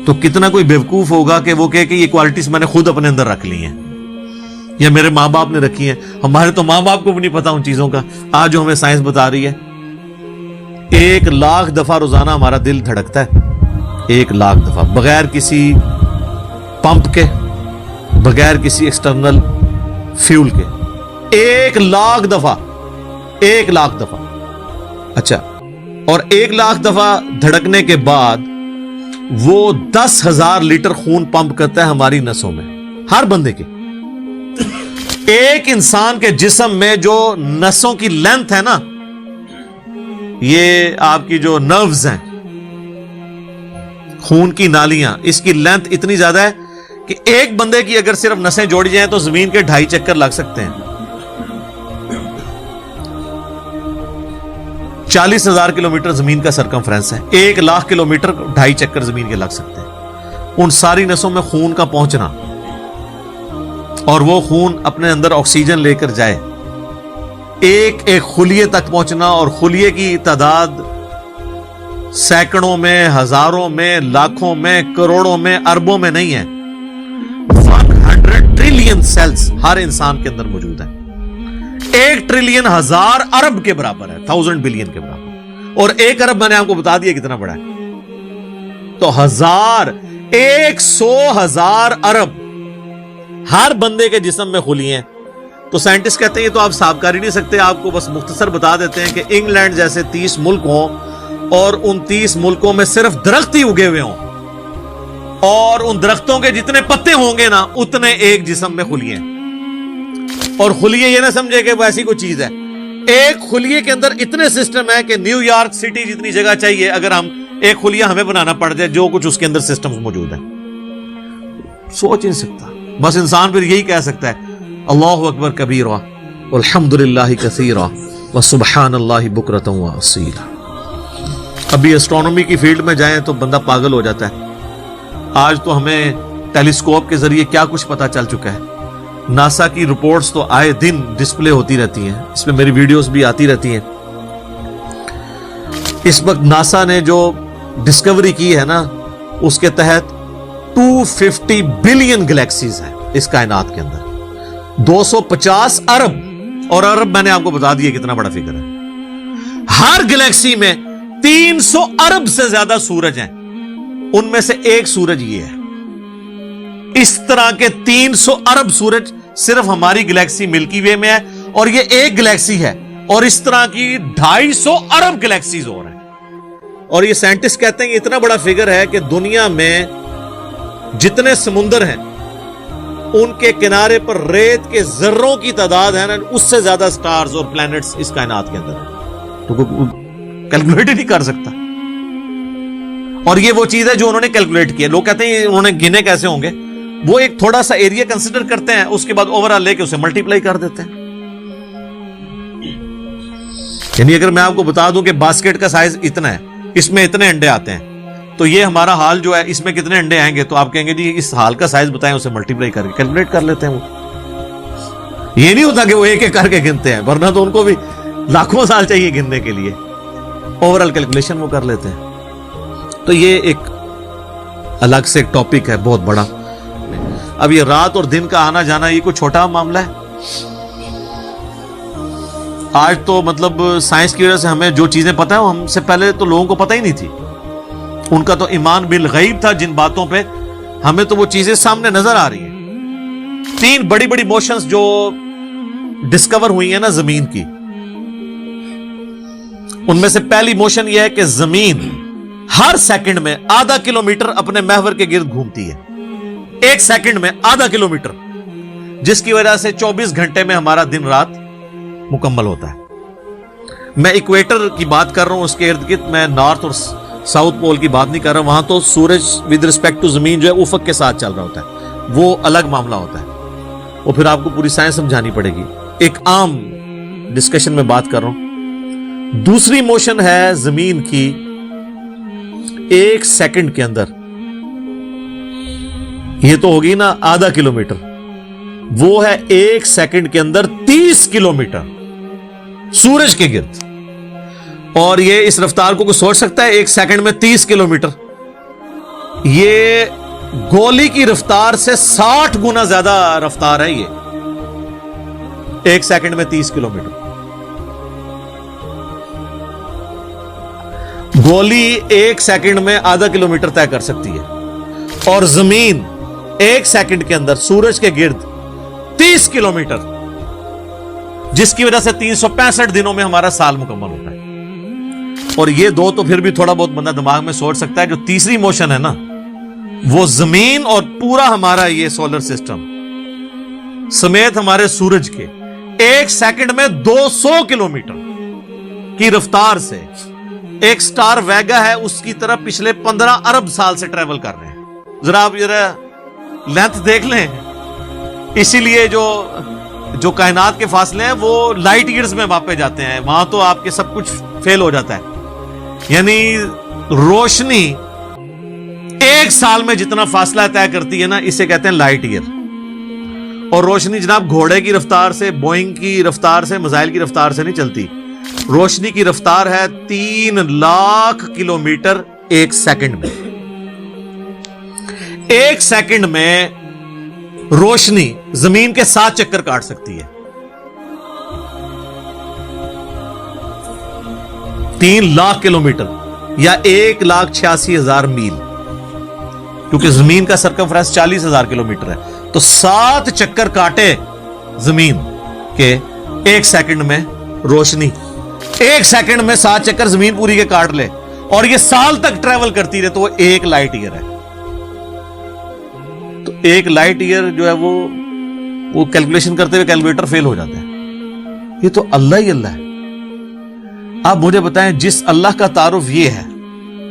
تو کتنا کوئی بیوقوف ہوگا کہ وہ کہے کہ یہ کوالٹیز میں نے خود اپنے اندر رکھ لی ہیں یا میرے ماں باپ نے رکھی ہیں۔ ہمارے تو ماں باپ کو بھی نہیں پتا ان چیزوں کا، آج جو ہمیں سائنس بتا رہی ہے۔ 1 لاکھ دفعہ روزانہ ہمارا دل دھڑکتا ہے، 1 لاکھ دفعہ، بغیر کسی پمپ کے، بغیر کسی ایکسٹرنل فیول کے، 1 لاکھ دفعہ، 1 لاکھ دفعہ۔ اچھا، اور 1 لاکھ دفعہ دھڑکنے کے بعد وہ 10,000 لیٹر خون پمپ کرتا ہے ہماری نسوں میں، ہر بندے کے۔ ایک انسان کے جسم میں جو نسوں کی لینتھ ہے نا، یہ آپ کی جو نروز ہیں، خون کی نالیاں، اس کی لینتھ اتنی زیادہ ہے کہ ایک بندے کی اگر صرف نسیں جوڑی جائیں تو زمین کے 2.5 چکر لگ سکتے ہیں۔ 40,000 کلومیٹر زمین کا سرکمفرنس ہے، 1 لاکھ کلومیٹر 2.5 چکر زمین کے لگ سکتے ہیں۔ ان ساری نسوں میں خون کا پہنچنا اور وہ خون اپنے اندر آکسیجن لے کر جائے، ایک ایک خلیے تک پہنچنا، اور خلیے کی تعداد سینکڑوں میں، ہزاروں میں، لاکھوں میں، کروڑوں میں، اربوں میں نہیں ہے۔ 100 ٹریلین سیلز ہر انسان کے اندر موجود ہیں۔ 1 ٹریلین 1000 ارب کے برابر ہے، 1000 بلین کے برابر، اور 1 ارب میں نے آپ کو بتا دیا کتنا بڑا ہے۔ تو 100,000 ارب ہر بندے کے جسم میں خلی ہیں۔ تو سائنٹسٹ کہتے ہیں یہ تو آپ حساب کر ہی نہیں سکتے، آپ کو بس مختصر بتا دیتے ہیں کہ انگلینڈ جیسے 30 ملک ہوں اور ان 30 ملکوں میں صرف درخت ہی اگے ہوئے ہوں، اور ان درختوں کے جتنے پتے ہوں گے نا اتنے ایک جسم میں خلی ہیں۔ اور خلیے یہ نہ سمجھے کہ وہ ایسی کوئی چیز ہے. ایک خلیے کے اندر اتنے سسٹم ہے کہ نیو یارک سٹی جتنی جگہ چاہیے اگر ہم ایک خلیہ ہمیں بنانا پڑ جائے, جو کچھ اس کے اندر سسٹم موجود ہے سوچ نہیں سکتا. بس انسان پھر یہی کہہ سکتا ہے اللہ اکبر کبیرہ والحمدللہ کثیرہ وسبحان اللہ بکرۃ واصیلا. ابھی اسٹرانومی کی فیلڈ میں جائیں تو بندہ پاگل ہو جاتا ہے. آج تو ہمیں ٹیلیسکوپ کے ذریعے کیا کچھ پتا چل چکا ہے. ناسا کی رپورٹس تو آئے دن ڈسپلے ہوتی رہتی ہیں, اس میں میری ویڈیوز بھی آتی رہتی ہیں. اس وقت ناسا نے جو ڈسکوری کی ہے نا, اس کے تحت 250 بلین گلیکسیز ہیں اس کائنات کے اندر, 250 ارب, اور ارب میں نے آپ کو بتا دیا کتنا بڑا فگر ہے. ہر گلیکسی میں 300 ارب سے زیادہ سورج ہیں, ان میں سے ایک سورج یہ ہے. اس طرح کے 300 ارب سورج صرف ہماری گلیکسی ملکی وے میں ہے, اور یہ ایک گلیکسی ہے, اور اس طرح کی 250 ارب گلیکسیز اور ہیں. اور یہ سائنٹسٹ کہتے ہیں کہ اتنا بڑا فگر ہے کہ دنیا میں جتنے سمندر ہیں ان کے کنارے پر ریت کے ذروں کی تعداد ہے نا, اس سے زیادہ سٹارز اور پلانٹس اس کائنات کے اندر ہیں. تو کیلکولیٹ ہی نہیں کر سکتا. اور یہ وہ چیز ہے جو انہوں نے کیلکولیٹ کی ہے. لوگ کہتے ہیں انہوں نے گنے کیسے ہوں گے, وہ ایک تھوڑا سا ایریا کنسیڈر کرتے ہیں, اس کے بعد اوور آل لے کے اسے ملٹیپلائی کر دیتے ہیں. یعنی اگر میں آپ کو بتا دوں کہ باسکٹ کا سائز اتنا ہے, اس میں اتنے انڈے آتے ہیں, تو یہ ہمارا حال جو ہے اس میں کتنے انڈے آئیں گے, تو آپ کہیں گے جی اس حال کا سائز بتائیں, اسے ملٹیپلائی کر کے کیلکولیٹ کر لیتے ہیں. وہ یہ نہیں ہوتا کہ وہ ایک ایک کر کے گنتے ہیں, ورنہ تو ان کو بھی لاکھوں سال چاہیے گننے کے لیے. اوور آل کیلکولیشن وہ کر لیتے ہیں. تو یہ ایک الگ سے ایک ٹاپک ہے بہت بڑا. اب یہ رات اور دن کا آنا جانا یہ کوئی چھوٹا معاملہ ہے. آج تو مطلب سائنس کی وجہ سے ہمیں جو چیزیں پتہ ہیں ہم سے پہلے تو لوگوں کو پتہ ہی نہیں تھی. ان کا تو ایمان بالغیب تھا جن باتوں پہ, ہمیں تو وہ چیزیں سامنے نظر آ رہی ہیں. 3 بڑی بڑی موشنز جو ڈسکور ہوئی ہیں نا زمین کی, ان میں سے پہلی موشن یہ ہے کہ زمین ہر سیکنڈ میں آدھا کلومیٹر اپنے محور کے گرد گھومتی ہے. ایک سیکنڈ میں آدھا کلومیٹر, جس کی وجہ سے 24 گھنٹے میں ہمارا دن رات مکمل ہوتا ہے. میں ایکویٹر کی بات کر رہا ہوں, اس کے ارد گرد, میں نارتھ اور ساؤتھ پول کی بات نہیں کر رہا. وہاں تو سورج ود ریسپیکٹ ٹو زمین جو ہے افق کے ساتھ چل رہا ہوتا ہے, وہ الگ معاملہ ہوتا ہے. وہ پھر آپ کو پوری سائنس سمجھانی پڑے گی. ایک عام ڈسکشن میں بات کر رہا ہوں. دوسری موشن ہے زمین کی ایک سیکنڈ کے اندر, یہ تو ہوگی نا آدھا کلومیٹر, وہ ہے ایک سیکنڈ کے اندر 30 کلومیٹر سورج کے گرد. اور یہ اس رفتار کو کوئی سوچ سکتا ہے, ایک سیکنڈ میں 30 کلومیٹر, یہ گولی کی رفتار سے 60 گنا زیادہ رفتار ہے. یہ ایک سیکنڈ میں 30 کلومیٹر. گولی ایک سیکنڈ میں آدھا کلومیٹر طے کر سکتی ہے, اور زمین ایک سیکنڈ کے اندر سورج کے گرد 30 کلومیٹر, جس کی وجہ سے 365 دنوں میں ہمارا سال مکمل ہوتا ہے. اور یہ دو تو پھر بھی تھوڑا بہت بندہ دماغ میں سوچ سکتا ہے. جو تیسری موشن ہے نا, وہ زمین اور پورا ہمارا یہ سولر سسٹم سمیت ہمارے سورج کے ایک سیکنڈ میں 200 کلومیٹر کی رفتار سے ایک سٹار ویگا ہے اس کی طرف پچھلے 15 ارب سال سے ٹریول کر رہے ہیں. ذرا آپ لینتھ دیکھ لیں. اسی لیے جو کائنات کے فاصلے ہیں وہ لائٹ ایئرز میں ماپے جاتے ہیں. وہاں تو آپ کے سب کچھ فیل ہو جاتا ہے. یعنی روشنی ایک سال میں جتنا فاصلہ طے کرتی ہے نا, اسے کہتے ہیں لائٹ ایئر. اور روشنی جناب گھوڑے کی رفتار سے, بوئنگ کی رفتار سے, میزائل کی رفتار سے نہیں چلتی. روشنی کی رفتار ہے 3 لاکھ کلومیٹر ایک سیکنڈ میں. ایک سیکنڈ میں روشنی زمین کے 7 چکر کاٹ سکتی ہے. 3 لاکھ کلومیٹر یا 1,86,000 میل, کیونکہ زمین کا سرکمفرنس 40,000 کلومیٹر ہے. تو 7 چکر کاٹے زمین کے ایک سیکنڈ میں روشنی, ایک سیکنڈ میں 7 چکر زمین پوری کے کاٹ لے, اور یہ سال تک ٹریول کرتی رہے, تو وہ 1 لائٹ ایئر ہے. تو 1 لائٹ ایئر جو ہے وہ وہ کیلکولیشن کرتے ہوئے کیلکولیٹر فیل ہو جاتا ہے. یہ تو اللہ ہی اللہ ہے. آپ مجھے بتائیں جس اللہ کا تعارف یہ ہے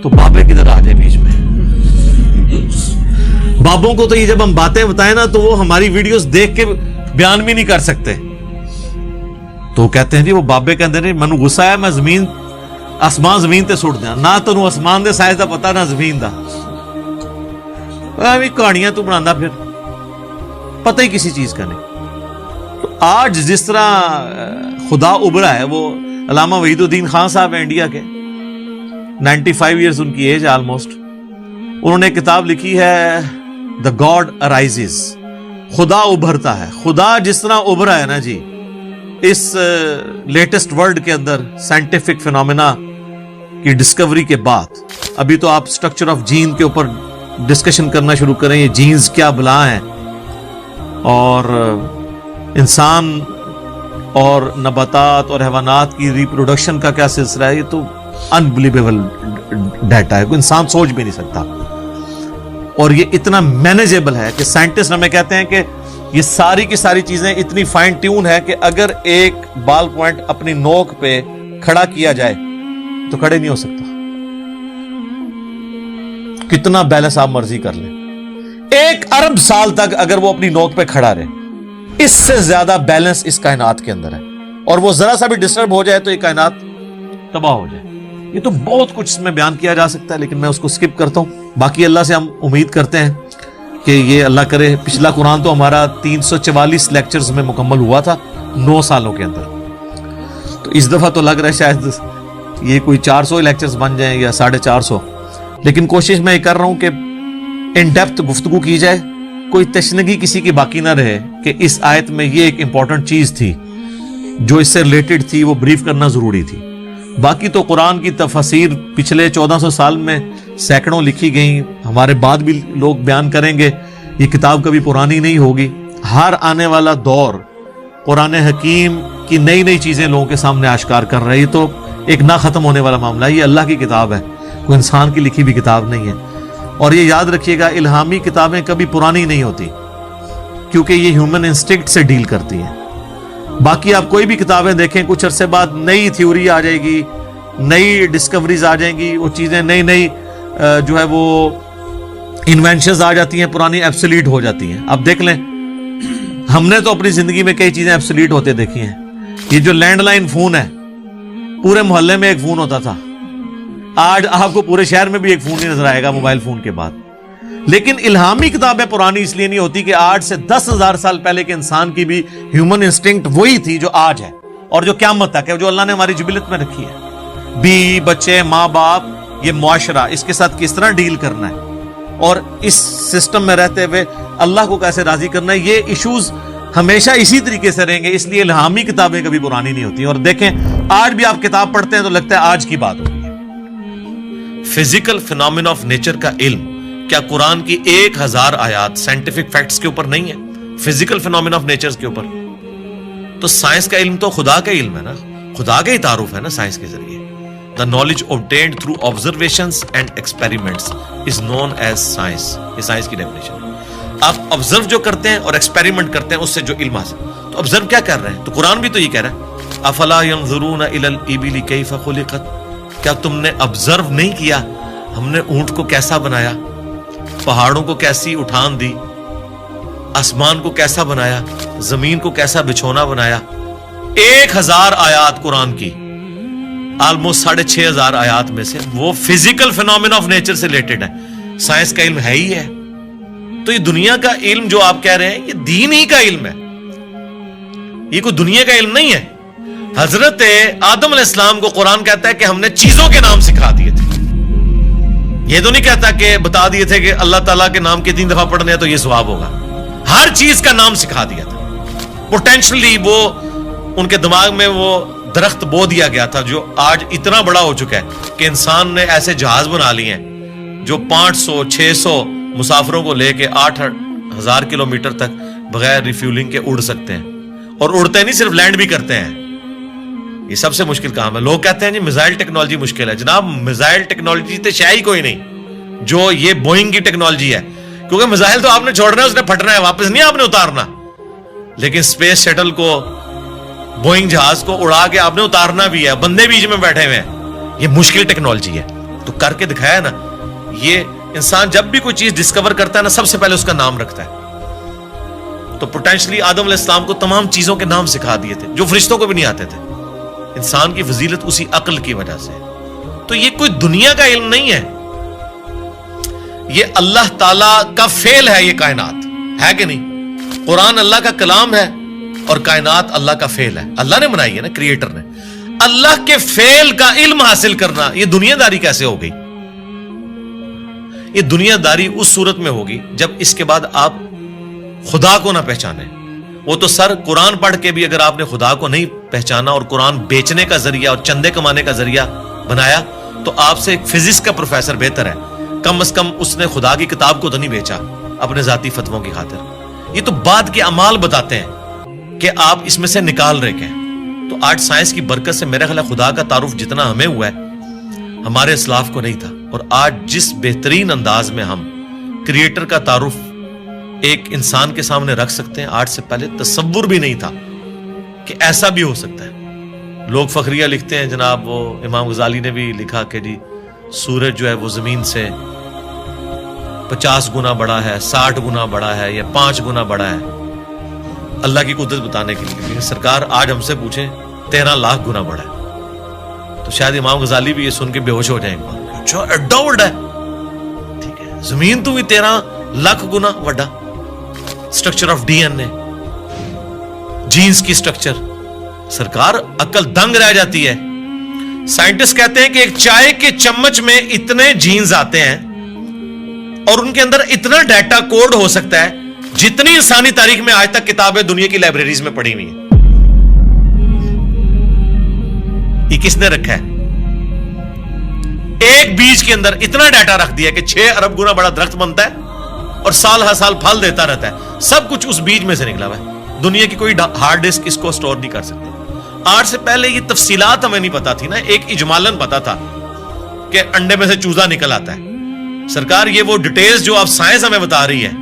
تو بابے کدھر آ جائے بیچ میں؟ بابوں کو تو یہ جب ہم باتیں بتائیں نا تو وہ ہماری ویڈیوز دیکھ کے بیان بھی نہیں کر سکتے. تو کہتے ہیں جی وہ بابے کہتے ہیں منو غصہ ہے میں زمین آسمان زمین تے سٹ دیا نہ تینوں آسمان دے سائز دا پتا نہ زمین دا کہانیاں تو بنانا پھر پتہ ہی کسی چیز کا نہیں. تو آج جس طرح خدا ابھرا ہے وہ علامہ وحید الدین خان صاحب ہیں انڈیا کے 95 ایئرز ان کی ایج آلموسٹ. انہوں نے کتاب لکھی ہے دا گاڈ ارائزز. خدا ابھرتا ہے. خدا جس طرح ابھرا ہے نا جی اس لیٹسٹ ورلڈ کے اندر سائنٹیفک فینومینا کی ڈسکوری کے بعد ابھی تو آپ سٹرکچر آف جین کے اوپر ڈسکشن کرنا شروع کریں یہ جینز کیا بلا ہیں اور انسان اور نباتات اور حیوانات کی ریپروڈکشن کا کیا سلسلہ ہے. یہ تو انبلیویبل ڈیٹا ہے کوئی انسان سوچ بھی نہیں سکتا اور یہ اتنا مینیجیبل ہے کہ سائنٹسٹ ہمیں کہتے ہیں کہ یہ ساری کی ساری چیزیں اتنی فائن ٹیون ہے کہ اگر ایک بال پوائنٹ اپنی نوک پہ کھڑا کیا جائے تو کھڑے نہیں ہو سکتا. کتنا بیلنس آپ مرضی کر لیں 1 ارب سال تک اگر وہ اپنی نوک پہ کھڑا رہے اس سے زیادہ بیلنس اس کائنات کے اندر ہے اور وہ ذرا سا بھی ڈسٹرب ہو جائے تو یہ کائنات تباہ ہو جائے. یہ تو بہت کچھ اس میں بیان کیا جا سکتا ہے لیکن میں اس کو سکپ کرتا ہوں. باقی اللہ سے ہم امید کرتے ہیں کہ یہ اللہ کرے. پچھلا قرآن تو ہمارا 344 لیکچرز میں مکمل ہوا تھا 9 سالوں کے اندر. تو اس دفعہ تو لگ رہا ہے شاید یہ کوئی 400 لیکچرز بن جائیں یا 450. لیکن کوشش میں یہ کر رہا ہوں کہ ان ڈیپتھ گفتگو کی جائے کوئی تشنگی کسی کی باقی نہ رہے کہ اس آیت میں یہ ایک امپورٹنٹ چیز تھی جو اس سے ریلیٹڈ تھی وہ بریف کرنا ضروری تھی. باقی تو قرآن کی تفاسیر پچھلے 1400 سال میں سینکڑوں لکھی گئیں ہمارے بعد بھی لوگ بیان کریں گے. یہ کتاب کبھی پرانی نہیں ہوگی. ہر آنے والا دور قرآن حکیم کی نئی نئی چیزیں لوگوں کے سامنے آشکار کر رہی. تو ایک نہ ختم ہونے والا معاملہ ہے. یہ اللہ کی کتاب ہے کوئی انسان کی لکھی بھی کتاب نہیں ہے. اور یہ یاد رکھیے گا الہامی کتابیں کبھی پرانی نہیں ہوتی کیونکہ یہ ہیومن انسٹنکٹ سے ڈیل کرتی ہیں. باقی آپ کوئی بھی کتابیں دیکھیں کچھ عرصے بعد نئی تھیوری آ جائے گی نئی ڈسکوریز آ جائیں گی وہ چیزیں نئی جو ہے وہ انوینشنز آ جاتی ہیں پرانی ایبسلیٹ ہو جاتی ہیں. اب دیکھ لیں ہم نے تو اپنی زندگی میں کئی چیزیں ایبسلیٹ ہوتے دیکھی ہیں. یہ جو لینڈ لائن فون ہے پورے محلے میں ایک فون ہوتا تھا. آج آپ کو پورے شہر میں بھی ایک فون نہیں نظر آئے گا موبائل فون کے بعد. لیکن الہامی کتابیں پرانی اس لیے نہیں ہوتی کہ آج سے 10,000 سال پہلے کے انسان کی بھی ہیومن انسٹنکٹ وہی تھی جو آج ہے اور جو قیامت تک ہے جو اللہ نے ہماری جبلت میں رکھی ہے. بیوی بچے ماں باپ یہ معاشرہ اس کے ساتھ کس طرح ڈیل کرنا ہے اور اس سسٹم میں رہتے ہوئے اللہ کو کیسے راضی کرنا ہے یہ ایشوز ہمیشہ اسی طریقے سے رہیں گے. اس لیے الہامی کتابیں کبھی پرانی نہیں ہوتی. اور دیکھیں آج بھی آپ کتاب پڑھتے ہیں تو لگتا ہے آج کی بات ہوگی. فزیکل فینومینا آف نیچر کا علم کیا قرآن کی 1000 آیات سائنٹیفک فیکٹس کے اوپر نہیں ہے فزیکل فینومینا آف نیچر کے اوپر؟ تو سائنس کا علم تو خدا کا علم ہے نا خدا کا ہی تعارف ہے نا سائنس کے ذریعے. The knowledge obtained through observations and experiments is known as science. یہ سائنس کی ڈیفینیشن ہے. آپ آبزرو جو کرتے ہیں اور ایکسپیریمنٹ کرتے ہیں اس سے جو علم حاصل. تو آبزرو کیا کر رہے ہیں؟ تو قرآن بھی تو یہ کہہ رہا ہے افلا ينظرون الى الابل كيف خلقت. کیا تم نے آبزرو نہیں کیا ہم نے اونٹ کو کیسا بنایا پہاڑوں کو کیسی اٹھان دی آسمان کو کیسا بنایا زمین کو کیسا بچھونا بنایا. 1000 آیات قرآن کی آلموسٹ 6500 آیات میں سے وہ فزیکل فینومینا آف نیچر سے ریلیٹڈ ہے. سائنس کا علم ہے ہی ہے. تو یہ دنیا کا علم جو آپ کہہ رہے ہیں یہ دین ہی کا علم ہے یہ کوئی دنیا کا علم نہیں ہے. حضرت آدم علیہ السلام کو قرآن کہتا ہے کہ ہم نے چیزوں کے نام سکھا دیے تھے. یہ تو نہیں کہتا کہ بتا دیے تھے کہ اللہ تعالیٰ کے نام کے 3 دفعہ پڑھنے ہیں تو یہ ثواب ہوگا. ہر چیز کا نام سکھا دیا تھا. پوٹینشلی وہ ان کے دماغ میں وہ درخت بو دیا گیا تھا جو آج اتنا بڑا ہو چکا ہے کہ انسان نے ایسے جہاز بنا لیے ہیں جو 500-600 مسافروں کو لے کے 8,000 کلومیٹر تک بغیر ریفیولنگ کے اڑ سکتے ہیں. اور اڑتے نہیں صرف لینڈ بھی کرتے ہیں. یہ سب سے مشکل کام ہے. لوگ کہتے ہیں جی میزائل ٹیکنالوجی مشکل ہے. جناب میزائل ٹیکنالوجی تو شاید کوئی نہیں جو یہ بوئنگ کی ٹیکنالوجی ہے کیونکہ میزائل تو آپ نے چھوڑنا ہے اس نے پھٹنا ہے واپس نہیں آپ نے اتارنا. لیکن اسپیس شٹل کو, بوئنگ جہاز کو اڑا کے آپ نے اتارنا بھی ہے, بندے بیچ میں بیٹھے ہوئے ہیں. یہ مشکل ٹیکنالوجی ہے, تو کر کے دکھایا نا. یہ انسان جب بھی کوئی چیز ڈسکور کرتا ہے نا, سب سے پہلے اس کا نام رکھتا ہے. تو پوٹینشلی آدم علیہ السلام کو تمام چیزوں کے نام سکھا دیے تھے جو فرشتوں کو بھی نہیں آتے تھے. انسان کی فضیلت اسی عقل کی وجہ سے. تو یہ کوئی دنیا کا علم نہیں ہے, یہ اللہ تعالی کا فعل ہے. یہ کائنات ہے کہ نہیں؟ قرآن اللہ کا کلام ہے اور کائنات اللہ کا فعل ہے. اللہ نے بنائی ہے نا, کریٹر نے. اللہ کے فعل کا علم حاصل کرنا, یہ دنیا داری کیسے ہو گئی؟ یہ دنیا داری اس صورت میں ہوگی جب اس کے بعد آپ خدا کو نہ پہچانے. وہ تو سر قرآن پڑھ کے بھی اگر آپ نے خدا کو نہیں پہچانا اور قرآن بیچنے کا ذریعہ اور چندے کمانے کا ذریعہ بنایا, تو آپ سے ایک فزکس کا پروفیسر بہتر ہے. کم از کم اس نے خدا کی کتاب کو تو نہیں بیچا اپنے ذاتی فتووں کی خاطر. یہ تو بعد کے اعمال بتاتے ہیں کہ آپ اس میں سے نکال رہے ہیں. تو آج سائنس کی برکت سے میرا خیال ہے خدا کا تعارف جتنا ہمیں ہوا ہے, ہمارے اسلاف کو نہیں تھا. اور آج جس بہترین انداز میں ہم کریٹر کا تعارف ایک انسان کے سامنے رکھ سکتے ہیں, آج سے پہلے تصور بھی نہیں تھا کہ ایسا بھی ہو سکتا ہے. لوگ فخریہ لکھتے ہیں جناب, وہ امام غزالی نے بھی لکھا کہ جی سورج جو ہے وہ زمین سے 50 گنا بڑا ہے, 60 گنا بڑا ہے, یا 5 گنا بڑا ہے, اللہ کی قدرت بتانے کے لیے. لیکن سرکار آج ہم سے پوچھیں 13 لاکھ گنا بڑا ہے, تو شاید امام غزالی بھی یہ سن کے بے ہوش ہو جائیں گے. اچھا ایڈا بڑا ہے, ٹھیک ہے, زمین تو بھی 13 لاکھ گنا بڑا. Structure of D N A, genes کی سٹرکچر, سرکار عقل دنگ رہ جاتی ہے. سائنٹسٹ کہتے ہیں کہ ایک چائے کے چمچ میں اتنے جینز آتے ہیں اور ان کے اندر اتنا ڈیٹا کوڈ ہو سکتا ہے جتنی انسانی تاریخ میں آج تک کتابیں دنیا کی لائبریریز میں پڑھی ہوئی ہیں. یہ کس نے رکھا ہے؟ ایک بیج کے اندر اتنا ڈیٹا رکھ دیا کہ 6 ارب گنا بڑا درخت بنتا ہے اور سال ہر سال پھل دیتا رہتا ہے. سب کچھ اس بیج میں سے نکلا ہوا ہے. دنیا کی کوئی ہارڈ ڈسک اس کو سٹور نہیں کر سکتی. آج سے پہلے یہ تفصیلات ہمیں نہیں پتا تھی نا, ایک اجمالاً پتا تھا کہ انڈے میں سے چوزا نکل آتا ہے. سرکار یہ وہ ڈیٹیلز جو آپ سائنس ہمیں بتا رہی ہے,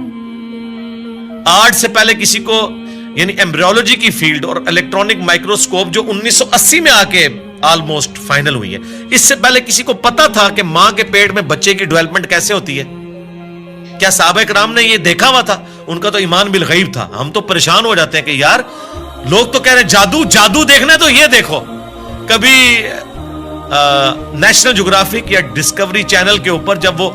آج سے پہلے کسی کو, یعنی ایمبریولوجی کی فیلڈ اور الیکٹرانک مائکروسکوپ جو 1980 میں آ کے آلموسٹ فائنل ہوئی ہے, اس سے پہلے کسی کو پتا تھا کہ ماں کے پیٹ میں بچے کی ڈیولپمنٹ کیسے ہوتی ہے؟ کیا صحابہ کرام نے یہ دیکھا ہوا تھا؟ ان کا تو ایمان بالغیب تھا. ہم تو پریشان ہو جاتے ہیں کہ یار لوگ تو کہہ رہے ہیں جادو جادو دیکھنا ہے تو یہ دیکھو. کبھی نیشنل جغرافک یا ڈسکوری چینل کے اوپر جب وہ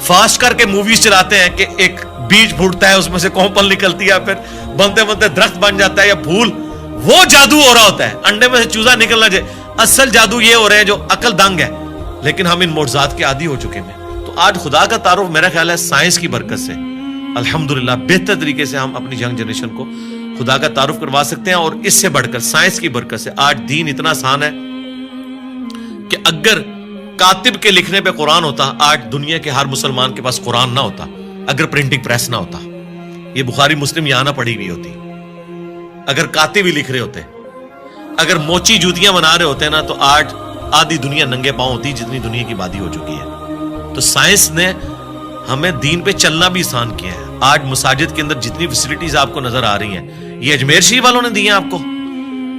فاسٹ کر کے موویز چلاتے ہیں کہ ایک بیج پھوٹتا ہے, اس میں سے کومپل نکلتی ہے, پھر بنتے بنتے درخت بن جاتا ہے یا پھول, وہ جادو ہو رہا ہوتا ہے. انڈے میں سے چوزا نکلنا چاہیے. اصل جادو یہ ہو رہے ہیں جو عقل دنگ ہے, لیکن ہم ان معجزات کے عادی ہو چکے ہیں. تو آج خدا کا تعارف میرا خیال ہے سائنس کی برکت سے الحمدللہ بہتر طریقے سے ہم اپنی ینگ جنریشن کو خدا کا تعارف کروا سکتے ہیں. اور اس سے بڑھ کر سائنس کی برکت سے آج دین اتنا آسان ہے کہ اگر کاتب کے لکھنے پہ قرآن ہوتا, آج دنیا کے ہر مسلمان کے پاس قرآن نہ ہوتا. اگر پرنٹنگ پریس نہ ہوتا, یہ بخاری مسلم یہاں نہ پڑھی ہوئی ہوتی. اگر کاتب ہی لکھ رہے ہوتے, اگر موچی جوتیاں بنا رہے ہوتے نا, تو آج آدھی دنیا ننگے پاؤں ہوتی جتنی دنیا کی آبادی ہو چکی ہے. تو سائنس نے ہمیں دین پہ چلنا بھی آسان کیا ہے. آج مساجد کے اندر جتنی فیسلٹیز آپ کو نظر آ رہی ہیں, یہ اجمیر شریف والوں نے دی ہیں آپ کو,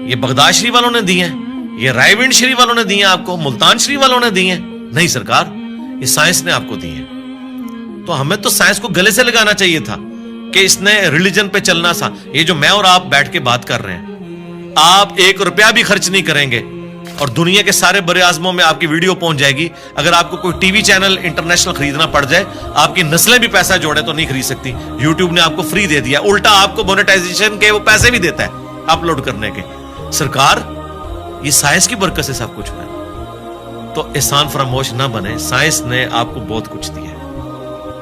یہ بغداد شریف والوں نے دی ہیں, یہ رائے ونڈ شریف والوں نے دی ہیں آپ کو, ملتان شریف والوں نے دی ہیں. نہیں سرکار, یہ سائنس نے آپ کو دی ہیں. تو ہمیں تو سائنس کو گلے سے لگانا چاہیے تھا کہ اس نے ریلیجن پہ چلنا سا. یہ جو میں اور آپ بیٹھ کے بات کر رہے ہیں, آپ 1 روپیہ بھی خرچ نہیں کریں گے اور دنیا کے سارے بڑے اعظموں میں آپ کی ویڈیو پہنچ جائے گی. اگر آپ کو کوئی ٹی وی چینل انٹرنیشنل خریدنا پڑ جائے, آپ کی نسلیں بھی پیسہ جوڑے تو نہیں خرید سکتی. یوٹیوب نے آپ کو فری دے دیا, الٹا آپ کو مونیٹائزیشن کے وہ پیسے بھی دیتا ہے اپلوڈ کرنے کے. سرکار یہ سائنس کی برکت سے سب کچھ ہوا ہے. تو احسان فراموش نہ بنے, سائنس نے آپ کو بہت کچھ دیا ہے.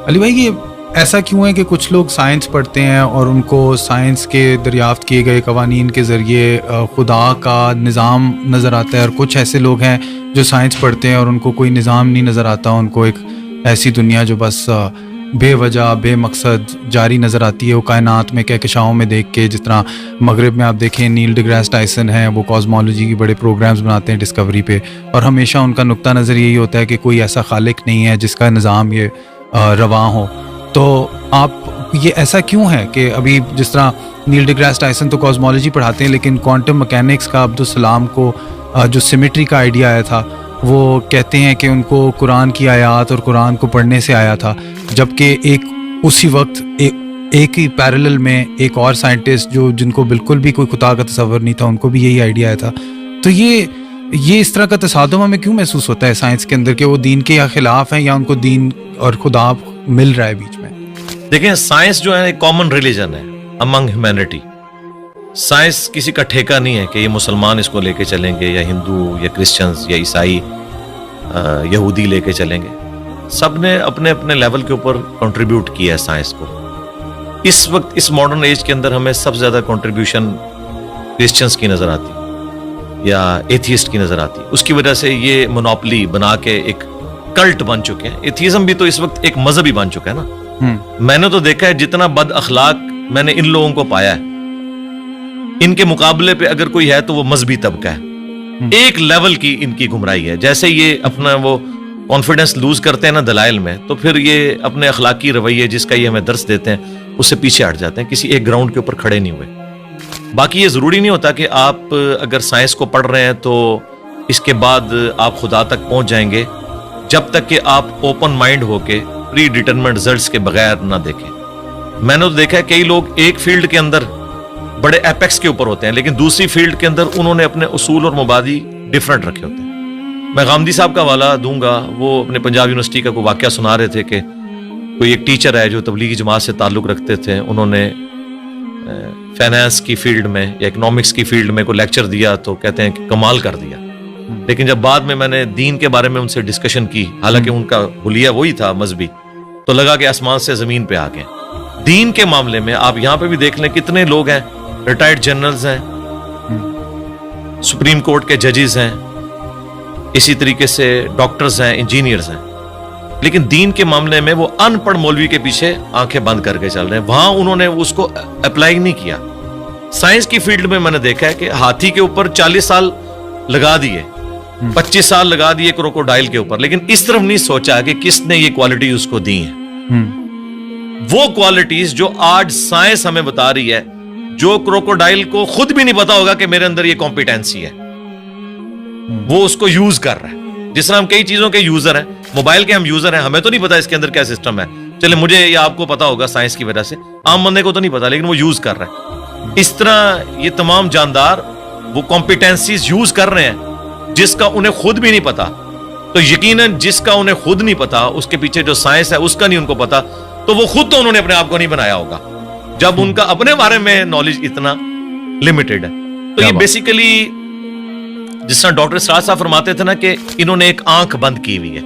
علی بھائی, یہ ایسا کیوں ہے کہ کچھ لوگ سائنس پڑھتے ہیں اور ان کو سائنس کے دریافت کیے گئے قوانین کے ذریعے خدا کا نظام نظر آتا ہے, اور کچھ ایسے لوگ ہیں جو سائنس پڑھتے ہیں اور ان کو کوئی نظام نہیں نظر آتا, ان کو ایک ایسی دنیا جو بس بے وجہ بے مقصد جاری نظر آتی ہے. وہ کائنات میں کہکشاؤں میں دیکھ کے, جس طرح مغرب میں آپ دیکھیں نیل ڈی گریس ٹائسن ہیں, وہ کازمولوجی کی بڑے پروگرامز بناتے ہیں ڈسکوری پہ, اور ہمیشہ ان کا نقطہ نظر یہی ہوتا ہے کہ کوئی ایسا خالق نہیں ہے جس کا نظام یہ رواں ہو. تو آپ یہ ایسا کیوں ہے کہ ابھی جس طرح نیل ڈی گریس ٹائسن تو کاسمولوجی پڑھاتے ہیں، لیکن کوانٹم مکینکس کا عبدالسلام کو جو سیمیٹری کا آئیڈیا آیا تھا وہ کہتے ہیں کہ ان کو قرآن کی آیات اور قرآن کو پڑھنے سے آیا تھا، جبکہ ایک اسی وقت ایک ہی پیرلل میں ایک اور سائنٹسٹ جن کو بالکل بھی کوئی خدا کا تصور نہیں تھا، ان کو بھی یہی آئیڈیا آیا تھا. تو یہ اس طرح کا تصادم ہمیں کیوں محسوس ہوتا ہے سائنس کے اندر کہ وہ دین کے یا خلاف ہیں یا ان کو دین اور خدا مل رہا ہے بیچ میں؟ دیکھیں سائنس جو ہے ایک کامن ریلیجن ہے امنگ ہیومینٹی. سائنس کسی کا ٹھیکہ نہیں ہے کہ یہ مسلمان اس کو لے کے چلیں گے یا ہندو یا کرسچنز یا عیسائی یہودی لے کے چلیں گے. سب نے اپنے اپنے لیول کے اوپر کنٹریبیوٹ کیا ہے سائنس کو. اس وقت اس ماڈرن ایج کے اندر ہمیں سب سے زیادہ کنٹریبیوشن کرسچنز کی نظر آتی یا ایتھیسٹ کی نظر آتی. اس کی وجہ سے یہ مونوپلی بنا کے ایک کلٹ بن چکے ہیں. ایتھیزم بھی تو اس وقت ایک مذہبی بن چکا ہے نا. میں نے تو دیکھا ہے جتنا بد اخلاق میں نے ان لوگوں کو پایا ہے، ان کے مقابلے پہ اگر کوئی ہے تو وہ مذہبی طبقہ ہے. ایک لیول کی ان کی گمراہی ہے. جیسے یہ اپنا وہ کانفیڈنس لوز کرتے ہیں نا دلائل میں، تو پھر یہ اپنے اخلاقی رویے جس کا یہ ہمیں درس دیتے ہیں اس سے پیچھے ہٹ جاتے ہیں، کسی ایک گراؤنڈ کے اوپر کھڑے نہیں ہوئے. باقی یہ ضروری نہیں ہوتا کہ آپ اگر سائنس کو پڑھ رہے ہیں تو اس کے بعد آپ خدا تک پہنچ جائیں گے، جب تک کہ آپ اوپن مائنڈ ہو کے پری ڈیٹرمنٹ رزلٹس کے بغیر نہ دیکھیں. میں نے تو دیکھا ہے کئی لوگ ایک فیلڈ کے اندر بڑے ایپیکس کے اوپر ہوتے ہیں، لیکن دوسری فیلڈ کے اندر انہوں نے اپنے اصول اور مبادی ڈیفرنٹ رکھے ہوتے ہیں. میں غامدی صاحب کا حوالہ دوں گا. وہ اپنے پنجاب یونیورسٹی کا کوئی واقعہ سنا رہے تھے کہ کوئی ایک ٹیچر ہے جو تبلیغی جماعت سے تعلق رکھتے تھے، انہوں نے فائنانس کی فیلڈ میں یا اکنامکس کی فیلڈ میں کوئی لیکچر دیا تو کہتے ہیں کہ کمال کر دیا. لیکن جب بعد میں نے دین کے بارے میں ان سے ڈسکشن کی، حالانکہ ان کا حلیہ وہی تھا مذہبی، تو لگا کہ آسمان سے زمین پہ آ گئے. دین کے معاملے میں آپ یہاں پہ بھی دیکھ لیں کتنے لوگ ہیں، ریٹائرڈ جنرلز ہیں، سپریم کورٹ کے ججز ہیں، اسی طریقے سے ڈاکٹرز ہیں، انجینئرز ہیں، لیکن دین کے معاملے میں وہ ان پڑھ مولوی کے پیچھے آنکھیں بند کر کے چل رہے ہیں. وہاں انہوں نے اس کو اپلائی نہیں کیا. سائنس کی فیلڈ میں نے دیکھا ہے کہ ہاتھی کے اوپر 40 سال لگا دیے، 25 سال لگا دیے کروکوڈائل کے اوپر، لیکن اس طرف نہیں سوچا کہ کس نے یہ کوالٹی اس کو دی ہیں. وہ کوالٹیز جو آج سائنس ہمیں بتا رہی ہے، جو کروکوڈائل کو خود بھی نہیں پتا ہوگا کہ میرے اندر یہ کمپیٹنسی ہے، وہ اس کو یوز کر رہا ہے. جس طرح ہم کئی چیزوں کے یوزر ہیں، موبائل کے ہم یوزر ہیں، ہمیں تو نہیں پتا اس کے اندر کیا سسٹم ہے. چلے مجھے یا آپ کو پتا ہوگا سائنس کی وجہ سے، عام بندے کو تو نہیں پتا، لیکن وہ یوز کر رہا ہے. اس طرح یہ تمام جاندار وہ کمپیٹنسیز یوز کر رہے ہیں جس کا انہیں خود بھی نہیں پتا. تو یقیناً جس کا انہیں خود نہیں پتا، اس کے پیچھے جو سائنس ہے اس کا نہیں ان کو پتا، تو وہ خود تو انہوں نے اپنے آپ کو نہیں بنایا ہوگا جب ان کا اپنے بارے میں نالج اتنا لمیٹڈ ہے. تو یہ بیسیکلی جس طرح ڈاکٹر سراج صاحب فرماتے تھے نا کہ انہوں نے ایک آنکھ بند کی ہوئی ہے،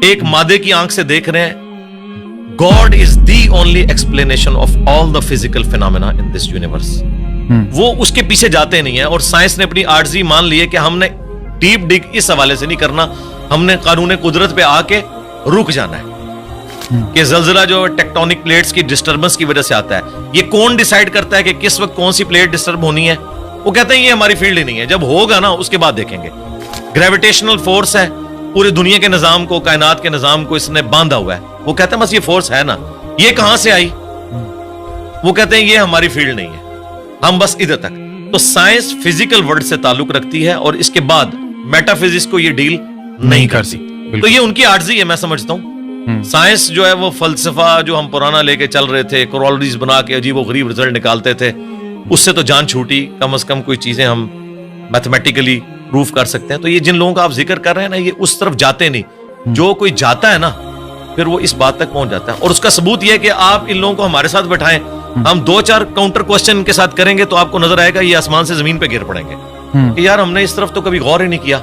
ایک مادے کی آنکھ سے دیکھ رہے ہیں. God is the only explanation of all the physical phenomena in this universe. وہ اس کے پیچھے جاتے نہیں ہیں. اور سائنس نے اپنی عاجزی مان لی ہے کہ ہم نے ڈیپ ڈگ اس حوالے سے نہیں کرنا، ہم نے قانون قدرت پہ آ کے رک جانا ہے کہ زلزلہ جو ٹیکٹونک پلیٹس کی ڈسٹربنس کی وجہ سے آتا ہے، یہ کون ڈیسائیڈ کرتا ہے کہ کس وقت کون سی پلیٹ ڈسٹرب ہونی ہے؟ وہ کہتے ہیں یہ ہماری فیلڈ ہی نہیں ہے، جب ہوگا نا اس کے بعد دیکھیں گے. گریویٹیشنل فورس ہے، پورے دنیا کے نظام کو، کائنات کے نظام کو اس نے باندھا ہوا ہے. وہ کہتے ہیں بس یہ فورس ہے نا، یہ کہاں سے آئی؟ وہ کہتے ہیں یہ ہماری فیلڈ نہیں ہے، ہم بس ادھر تک. تو سائنس فزیکل ورلڈ سے تعلق رکھتی ہے اور اس کے بعد میٹا فزکس کو یہ ڈیل نہیں کرتی. تو یہ ان کی عاجزی ہے، میں سمجھتا ہوں. سائنس جو ہے وہ فلسفہ جو ہم پرانا لے کے چل رہے تھے، کورولریز بنا کے عجیب و غریب رزلٹ نکالتے تھے، اس سے تو جان چھوٹی. کم از کم کوئی چیزیں ہم میتھمیٹیکلی پروف کر سکتے ہیں. تو یہ جن لوگوں کا آپ ذکر کر رہے ہیں نا، یہ اس طرف جاتے نہیں. جو کوئی جاتا ہے نا پھر وہ اس بات تک پہنچ جاتا ہے. اور اس کا ثبوت یہ ہے کہ آپ ان لوگوں کو ہمارے ساتھ بٹھائیں، ہم 2-4 کاؤنٹر کوسچن ان کے ساتھ کریں گے تو آپ کو نظر آئے گا یہ آسمان سے زمین پہ گر پڑیں گے کہ یار ہم نے اس طرف تو کبھی غور ہی نہیں کیا.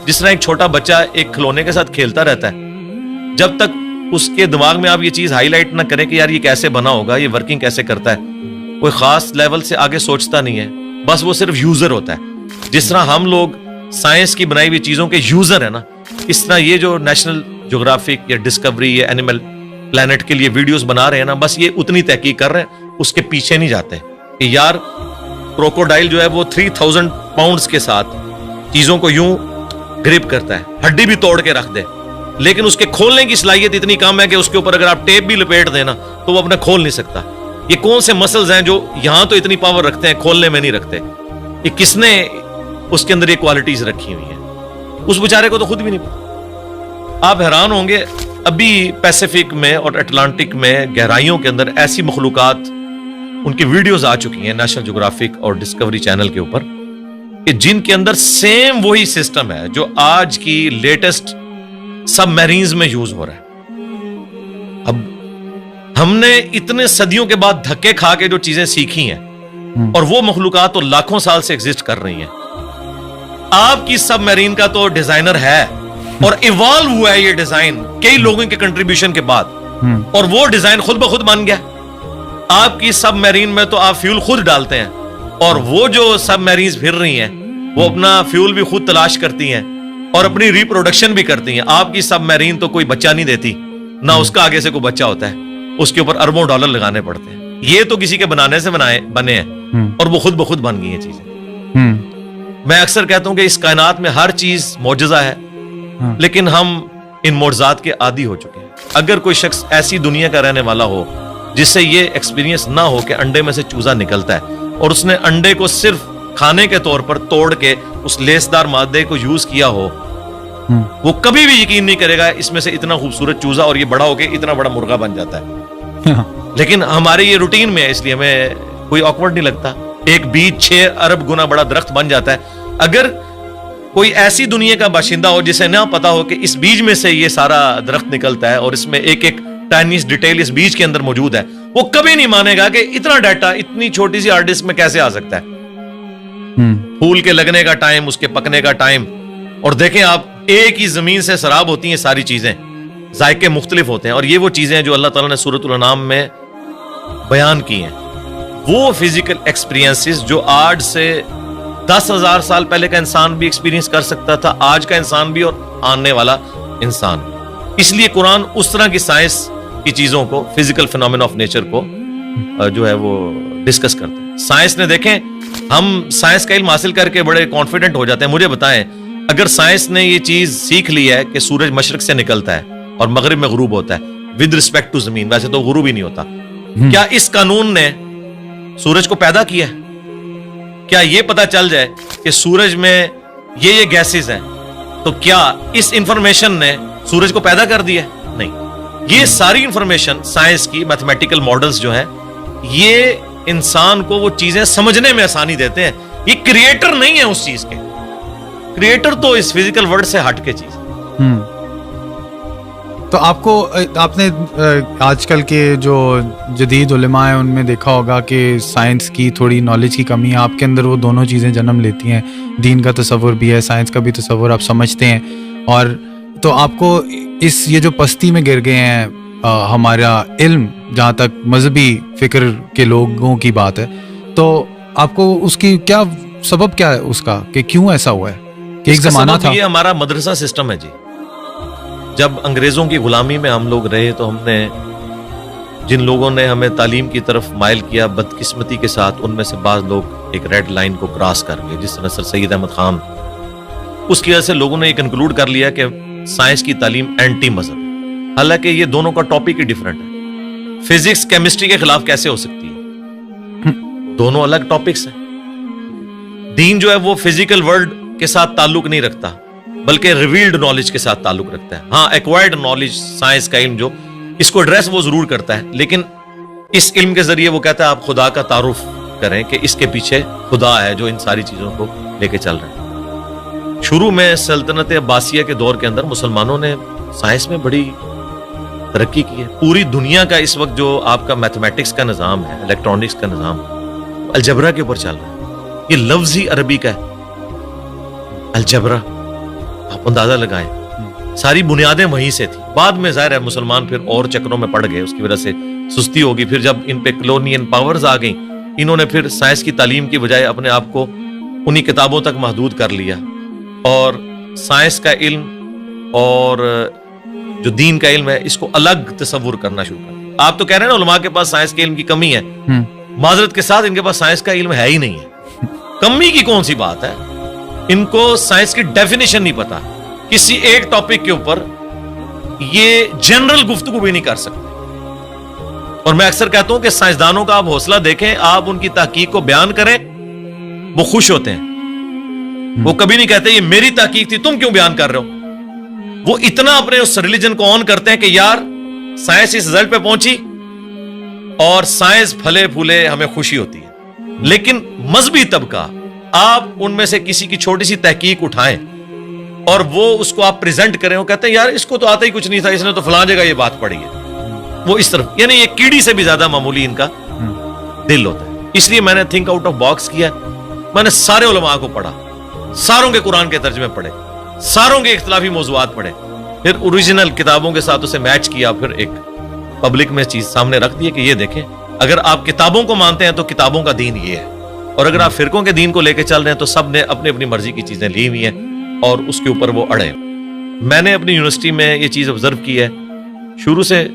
جس طرح ایک چھوٹا بچہ ایک کھلونے کے ساتھ کھیلتا رہتا ہے، جب تک اس کے دماغ میں آپ یہ چیز ہائی لائٹ نہ کریں کہ یار یہ کیسے بنا ہوگا، یہ ورکنگ کیسے کرتا ہے، کوئی خاص لیول سے آگے سوچتا نہیں ہے، بس وہ صرف یوزر ہوتا ہے. جس طرح ہم لوگ سائنس کی بنائی ہوئی چیزوں کے یوزر ہیں نا، اس طرح یہ جو نیشنل جغرافک یا ڈسکوری یا اینیمل پلانٹ کے لیے ویڈیوز بنا رہے ہیں نا، بس یہ اتنی تحقیق کر رہے ہیں، اس کے پیچھے نہیں جاتے کہ یار کروکوڈائل جو ہے وہ 3000 پاؤنڈز کے ساتھ چیزوں کو یوں گرپ کرتا ہے، ہڈی بھی توڑ کے رکھ دے. لیکن اس کے کھولنے کی صلاحیت اتنی کم ہے کہ اس کے اوپر اگر آپ ٹیپ بھی لپیٹ دیں نا تو وہ اپنے کھول نہیں سکتا. یہ کون سے مسلز ہیں جو یہاں تو اتنی پاور رکھتے ہیں, کھولنے میں نہیں رکھتے؟ یہ کس نے اس کے اندر یہ کوالٹیز رکھی ہوئی ہیں؟ اس بیچارے کو تو خود بھی نہیں پتا. آپ حیران ہوں گے, ابھی پیسیفک میں اور اٹلانٹک میں گہرائیوں کے اندر ایسی مخلوقات, ان کی ویڈیوز آ چکی ہیں نیشنل جغرافک اور ڈسکوری چینل کے اوپر, کہ جن کے اندر سیم وہی سسٹم ہے جو آج کی لیٹسٹ سب میرینز میں یوز ہو رہا ہے. اب ہم نے اتنے صدیوں کے بعد دھکے کھا کے جو چیزیں سیکھی ہیں, اور وہ مخلوقات تو لاکھوں سال سے ایگزسٹ کر رہی ہیں. آپ کی سب میرین کا تو ڈیزائنر ہے, اور ایوالو ہوا ہے یہ ڈیزائن کئی لوگوں کے کنٹریبیوشن کے بعد, اور وہ ڈیزائن خود بخود بن گیا. آپ کی سب میرین میں تو آپ فیول خود ڈالتے ہیں, اور وہ جو سب میرینز پھر رہی ہیں وہ اپنا فیول بھی خود تلاش کرتی ہیں اور اپنی ریپروڈکشن بھی کرتی ہیں. آپ کی سب میرین تو کوئی بچہ نہیں دیتی, نہ اس کا آگے سے کوئی بچہ ہوتا ہے, اس کے اوپر اربوں ڈالر لگانے پڑتے ہیں. یہ تو کسی کے بنانے سے بنے ہیں, اور وہ خود بخود بن گئی ہیں چیزیں. میں اکثر کہتا ہوں کہ اس کائنات میں ہر چیز معجزہ ہے, لیکن ہم ان معجزات کے عادی ہو چکے ہیں. اگر کوئی شخص ایسی دنیا کا رہنے والا ہو جس سے یہ ایکسپیرینس نہ ہو کہ انڈے میں سے چوزا نکلتا ہے, اور اس نے انڈے کو صرف کھانے کے طور پر توڑ کے اس لیسدار مادے کو یوز کیا ہو, وہ کبھی بھی یقین نہیں کرے گا اس میں سے اتنا خوبصورت چوزا اور یہ بڑا ہو کے اتنا بڑا مرغا بن جاتا ہے. لیکن ہمارے یہ روٹین میں ہے, اس لیے ہمیں کوئی آکورڈ نہیں لگتا. ایک بیج 6 ارب گنا بڑا درخت بن جاتا ہے. اگر کوئی ایسی دنیا کا باشندہ ہو جسے نہ پتا ہو کہ اس بیج میں سے یہ سارا درخت نکلتا ہے اور اس میں ایک ایک ٹائنیس ڈیٹیل اس بیج کے اندر موجود ہے, وہ کبھی نہیں مانے گا کہ اتنا ڈیٹا اتنی چھوٹی سی ہارڈ ڈسک میں کیسے آ سکتا ہے. پھول کے لگنے کا ٹائم, اس کے پکنے کا ٹائم, اور دیکھیں آپ ایک ہی زمین سے سراب ہوتی ہیں ساری چیزیں, ذائقے مختلف ہوتے ہیں, اور یہ وہ چیزیں ہیں جو اللہ تعالیٰ نے سورۃ الانعام میں بیان کی ہیں. وہ فزیکل ایکسپیرینسز جو آج سے 10,000 سال پہلے کا انسان بھی ایکسپیرینس کر سکتا تھا, آج کا انسان بھی اور آنے والا انسان. اس لیے قرآن اس طرح کی سائنس کی چیزوں کو, فزیکل فینومین آف نیچر کو جو ہے وہ ڈسکس کرتے ہیں. سائنس نے, دیکھیں ہم سائنس کا علم حاصل کر کے بڑے کانفیڈنٹ ہو جاتے ہیں. مجھے بتائیں, اگر سائنس نے یہ چیز سیکھ لی ہے کہ سورج مشرق سے نکلتا ہے اور مغرب میں غروب ہوتا ہے ود رسپیکٹ ٹو زمین, ویسے تو غروب ہی نہیں ہوتا, کیا اس قانون نے سورج کو پیدا کیا ہے؟ کیا یہ پتا چل جائے کہ سورج میں یہ گیسز ہیں, تو کیا اس انفارمیشن نے سورج کو پیدا کر دیا ہے؟ نہیں. یہ ساری انفارمیشن سائنس کی میتھمیٹیکل ماڈلز جو ہیں, یہ انسان کو وہ چیزیں سمجھنے میں آسانی دیتے ہیں. یہ کریٹر نہیں ہے اس چیز کے, کریٹر تو اس فزیکل ورلڈ سے ہٹ کے چیز. تو آپ نے آج کل کے جو جدید علماء ہیں ان میں دیکھا ہوگا کہ سائنس کی تھوڑی نالج کی کمی ہے. آپ کے اندر وہ دونوں چیزیں جنم لیتی ہیں, دین کا تصور بھی ہے, سائنس کا بھی تصور آپ سمجھتے ہیں, اور تو آپ کو یہ جو پستی میں گر گئے ہیں ہمارا علم, جہاں تک مذہبی فکر کے لوگوں کی بات ہے, تو آپ کو اس کی کیا سبب کیا ہے اس کا, کہ کیوں ایسا ہوا ہے کہ ایک زمانہ تھا؟ یہ ہمارا مدرسہ سسٹم ہے جی. جب انگریزوں کی غلامی میں ہم لوگ رہے تو ہم نے, جن لوگوں نے ہمیں تعلیم کی طرف مائل کیا, بدقسمتی کے ساتھ ان میں سے بعض لوگ ایک ریڈ لائن کو کراس کر گئے, جس طرح سر سید احمد خان. اس کی وجہ سے لوگوں نے یہ کنکلوڈ کر لیا کہ سائنس کی تعلیم اینٹی مذہب, حالانکہ یہ دونوں کا ٹاپک ہی ڈیفرنٹ ہے. فزکس کیمسٹری کے خلاف کیسے ہو سکتی ہے؟ دونوں الگ ٹاپکس ہیں. دین جو ہے وہ فزیکل ورلڈ کے ساتھ تعلق نہیں رکھتا, بلکہ ریویلڈ نالج کے ساتھ تعلق رکھتا ہے. ہاں, ایکوائرڈ نالج, سائنس کا علم جو اس کو ایڈریس وہ ضرور کرتا ہے, لیکن اس علم کے ذریعے وہ کہتا ہے آپ خدا کا تعارف کریں کہ اس کے پیچھے خدا ہے جو ان ساری چیزوں کو لے کے چل رہا ہے. شروع میں سلطنت عباسیہ کے دور کے اندر مسلمانوں نے سائنس میں بڑی ترقی کی ہے. پوری دنیا کا اس وقت جو آپ کا میتھمیٹکس کا نظام ہے, الیکٹرانکس کا نظام, الجبرا کے اوپر چل رہا ہے. یہ لفظ ہی عربی کا ہے, الجبرا. آپ اندازہ لگائیں, ساری بنیادیں وہیں سے تھی. بعد میں ظاہر ہے مسلمان پھر اور چکروں میں پڑ گئے, اس کی وجہ سے سستی ہوگی. پھر جب ان پہ کلونین پاورز آ گئیں, انہوں نے پھر سائنس کی تعلیم کی بجائے اپنے آپ کو انہی کتابوں تک محدود کر لیا, اور سائنس کا علم اور جو دین کا علم ہے اس کو الگ تصور کرنا شروع کر دیا. آپ تو کہہ رہے ہیں نا علماء کے پاس سائنس کے علم کی کمی ہے, معذرت کے ساتھ ان کے پاس سائنس کا علم ہے ہی نہیں ہے. کمی کی کون سی بات ہے, ان کو سائنس کی ڈیفینیشن نہیں پتا. کسی ایک ٹاپک کے اوپر یہ جنرل گفتگو بھی نہیں کر سکتے. اور میں اکثر کہتا ہوں کہ سائنسدانوں کا آپ حوصلہ دیکھیں, آپ ان کی تحقیق کو بیان کریں, وہ خوش ہوتے ہیں. وہ کبھی نہیں کہتے یہ میری تحقیق تھی, تم کیوں بیان کر رہے ہو. وہ اتنا اپنے اس ریلیجن کو آن کرتے ہیں کہ یار سائنس اس رزلٹ پہ پہنچی اور سائنس پھلے پھولے, ہمیں خوشی ہوتی ہے. لیکن مذہبی طبقہ, آپ ان میں سے کسی کی چھوٹی سی تحقیق اٹھائیں اور وہ اس کو آپ پریزنٹ کریں, وہ کہتے ہیں یار اس کو تو آتا ہی کچھ نہیں تھا, اس نے تو فلاں جگہ یہ بات پڑھی ہے. وہ اس طرف, یعنی یہ کیڑی سے بھی زیادہ معمولی ان کا دل ہوتا ہے. اس لیے میں نے تھنک آؤٹ آف باکس کیا. میں نے سارے علماء کو پڑھا, ساروں کے قرآن کے ترجمے پڑھے, ساروں کے اختلافی موضوعات پڑھے, پھر اوریجنل کتابوں کے ساتھ اسے میچ کیا, پھر ایک پبلک میں چیز سامنے رکھ دی کہ یہ دیکھیں اگر آپ کتابوں کو مانتے ہیں تو کتابوں کا دین یہ ہے, اور اگر آپ فرقوں کے دین کو لے کے چل رہے ہیں تو سب نے اپنی اپنی مرضی کی چیزیں لی ہوئی ہیں اور اس کے اوپر وہ اڑے. میں نے اپنی یونیورسٹی میں یہ چیز آبزرو کی ہے, شروع سے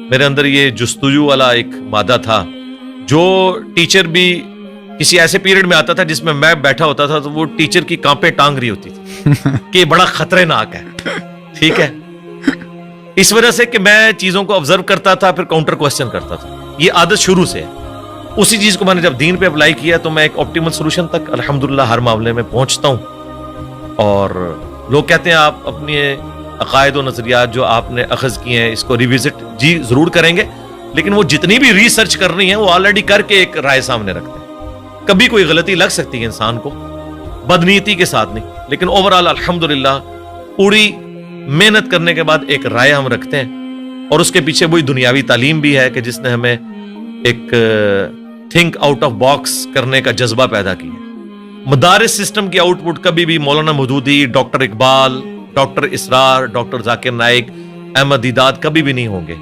میرے اندر یہ جستجو والا ایک مادہ تھا. جو ٹیچر بھی کسی ایسے پیریڈ میں آتا تھا جس میں بیٹھا ہوتا تھا تو وہ ٹیچر کی کانپیں ٹانگ رہی ہوتی تھی کہ یہ بڑا خطرناک ہے. ٹھیک ہے, اس وجہ سے کہ میں چیزوں کو آبزرو کرتا تھا, پھر کاؤنٹر کوسچن کرتا تھا. یہ عادت شروع سے ہے. اسی چیز کو میں نے جب دین پہ اپلائی کیا تو میں ایک آپٹیمل سولوشن تک الحمدللہ ہر معاملے میں پہنچتا ہوں. اور لوگ کہتے ہیں آپ اپنے عقائد و نظریات جو آپ نے اخذ کیے ہیں اس کو ریوزٹ جی ضرور کریں گے, لیکن وہ جتنی بھی ریسرچ کرنی ہے وہ آلریڈی کر کے ایک رائے سامنے رکھتے ہیں. کبھی کوئی غلطی لگ سکتی ہے انسان کو, بدنیتی کے ساتھ نہیں, لیکن اوورآل الحمدللہ پوری محنت کرنے کے بعد ایک رائے ہم رکھتے ہیں. اور اس کے پیچھے وہی دنیاوی تعلیم بھی ہے کہ جس نے ہمیں ایک تھنک آؤٹ آف باکس کرنے کا جذبہ پیدا کیا. مدارس سسٹم کی آؤٹ پٹ کبھی بھی مولانا مودودی, ڈاکٹر اقبال, ڈاکٹر اسرار, ڈاکٹر ذاکر نائک, احمد دیدات کبھی بھی نہیں ہوں گے,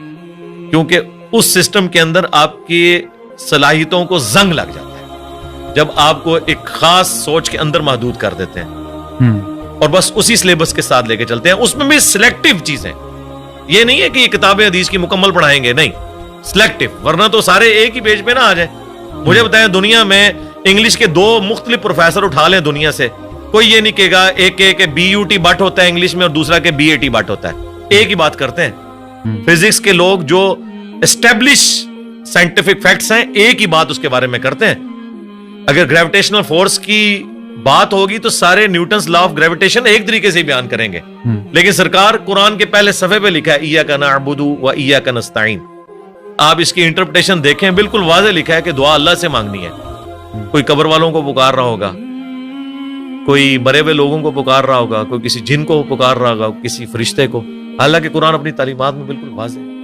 کیونکہ اس سسٹم کے اندر آپ کی صلاحیتوں کو زنگ لگ جاتا ہے جب آپ کو ایک خاص سوچ کے اندر محدود کر دیتے ہیں اور بس اسی سلیبس کے ساتھ لے کے چلتے ہیں. اس میں بھی سلیکٹیو چیزیں, یہ نہیں ہے کہ یہ کتابیں حدیث کی مکمل پڑھائیں گے, نہیں, سلیکٹیو, ورنہ تو سارے ایک ہی پیج پہ نہ آ جائیں. مجھے بتائیں دنیا میں انگلش کے 2 مختلف پروفیسر اٹھا لیں دنیا سے, کوئی یہ نہیں کہے گا ایک کہ بی یو ٹی بٹ ہوتا ہے انگلش میں اور دوسرا کہ بی اے ٹی بٹ ہوتا ہے. ایک ہی بات کرتے ہیں. فزکس کے لوگ جو اسٹیبلش سائنٹیفک فیکٹس ہیں ایک ہی بات اس کے بارے میں کرتے ہیں. اگر گریویٹیشنل فورس کی بات ہوگی تو سارے نیوٹنز لا آف گریویٹیشن ایک طریقے سے بیان کریں گے, لیکن سرکار قرآن کے پہلے صفحے پہ لکھا ہے ایاک نعبد و ایاک نستعین. آپ اس کی انٹرپریٹیشن دیکھیں, بالکل واضح لکھا ہے کہ دعا اللہ سے مانگنی ہے. کوئی قبر والوں کو پکار رہا ہوگا, کوئی مرے ہوئے لوگوں کو پکار رہا ہوگا, کوئی کسی جن کو پکار رہا ہوگا, کسی فرشتے کو. حالانکہ قرآن اپنی تعلیمات میں بالکل واضح ہے.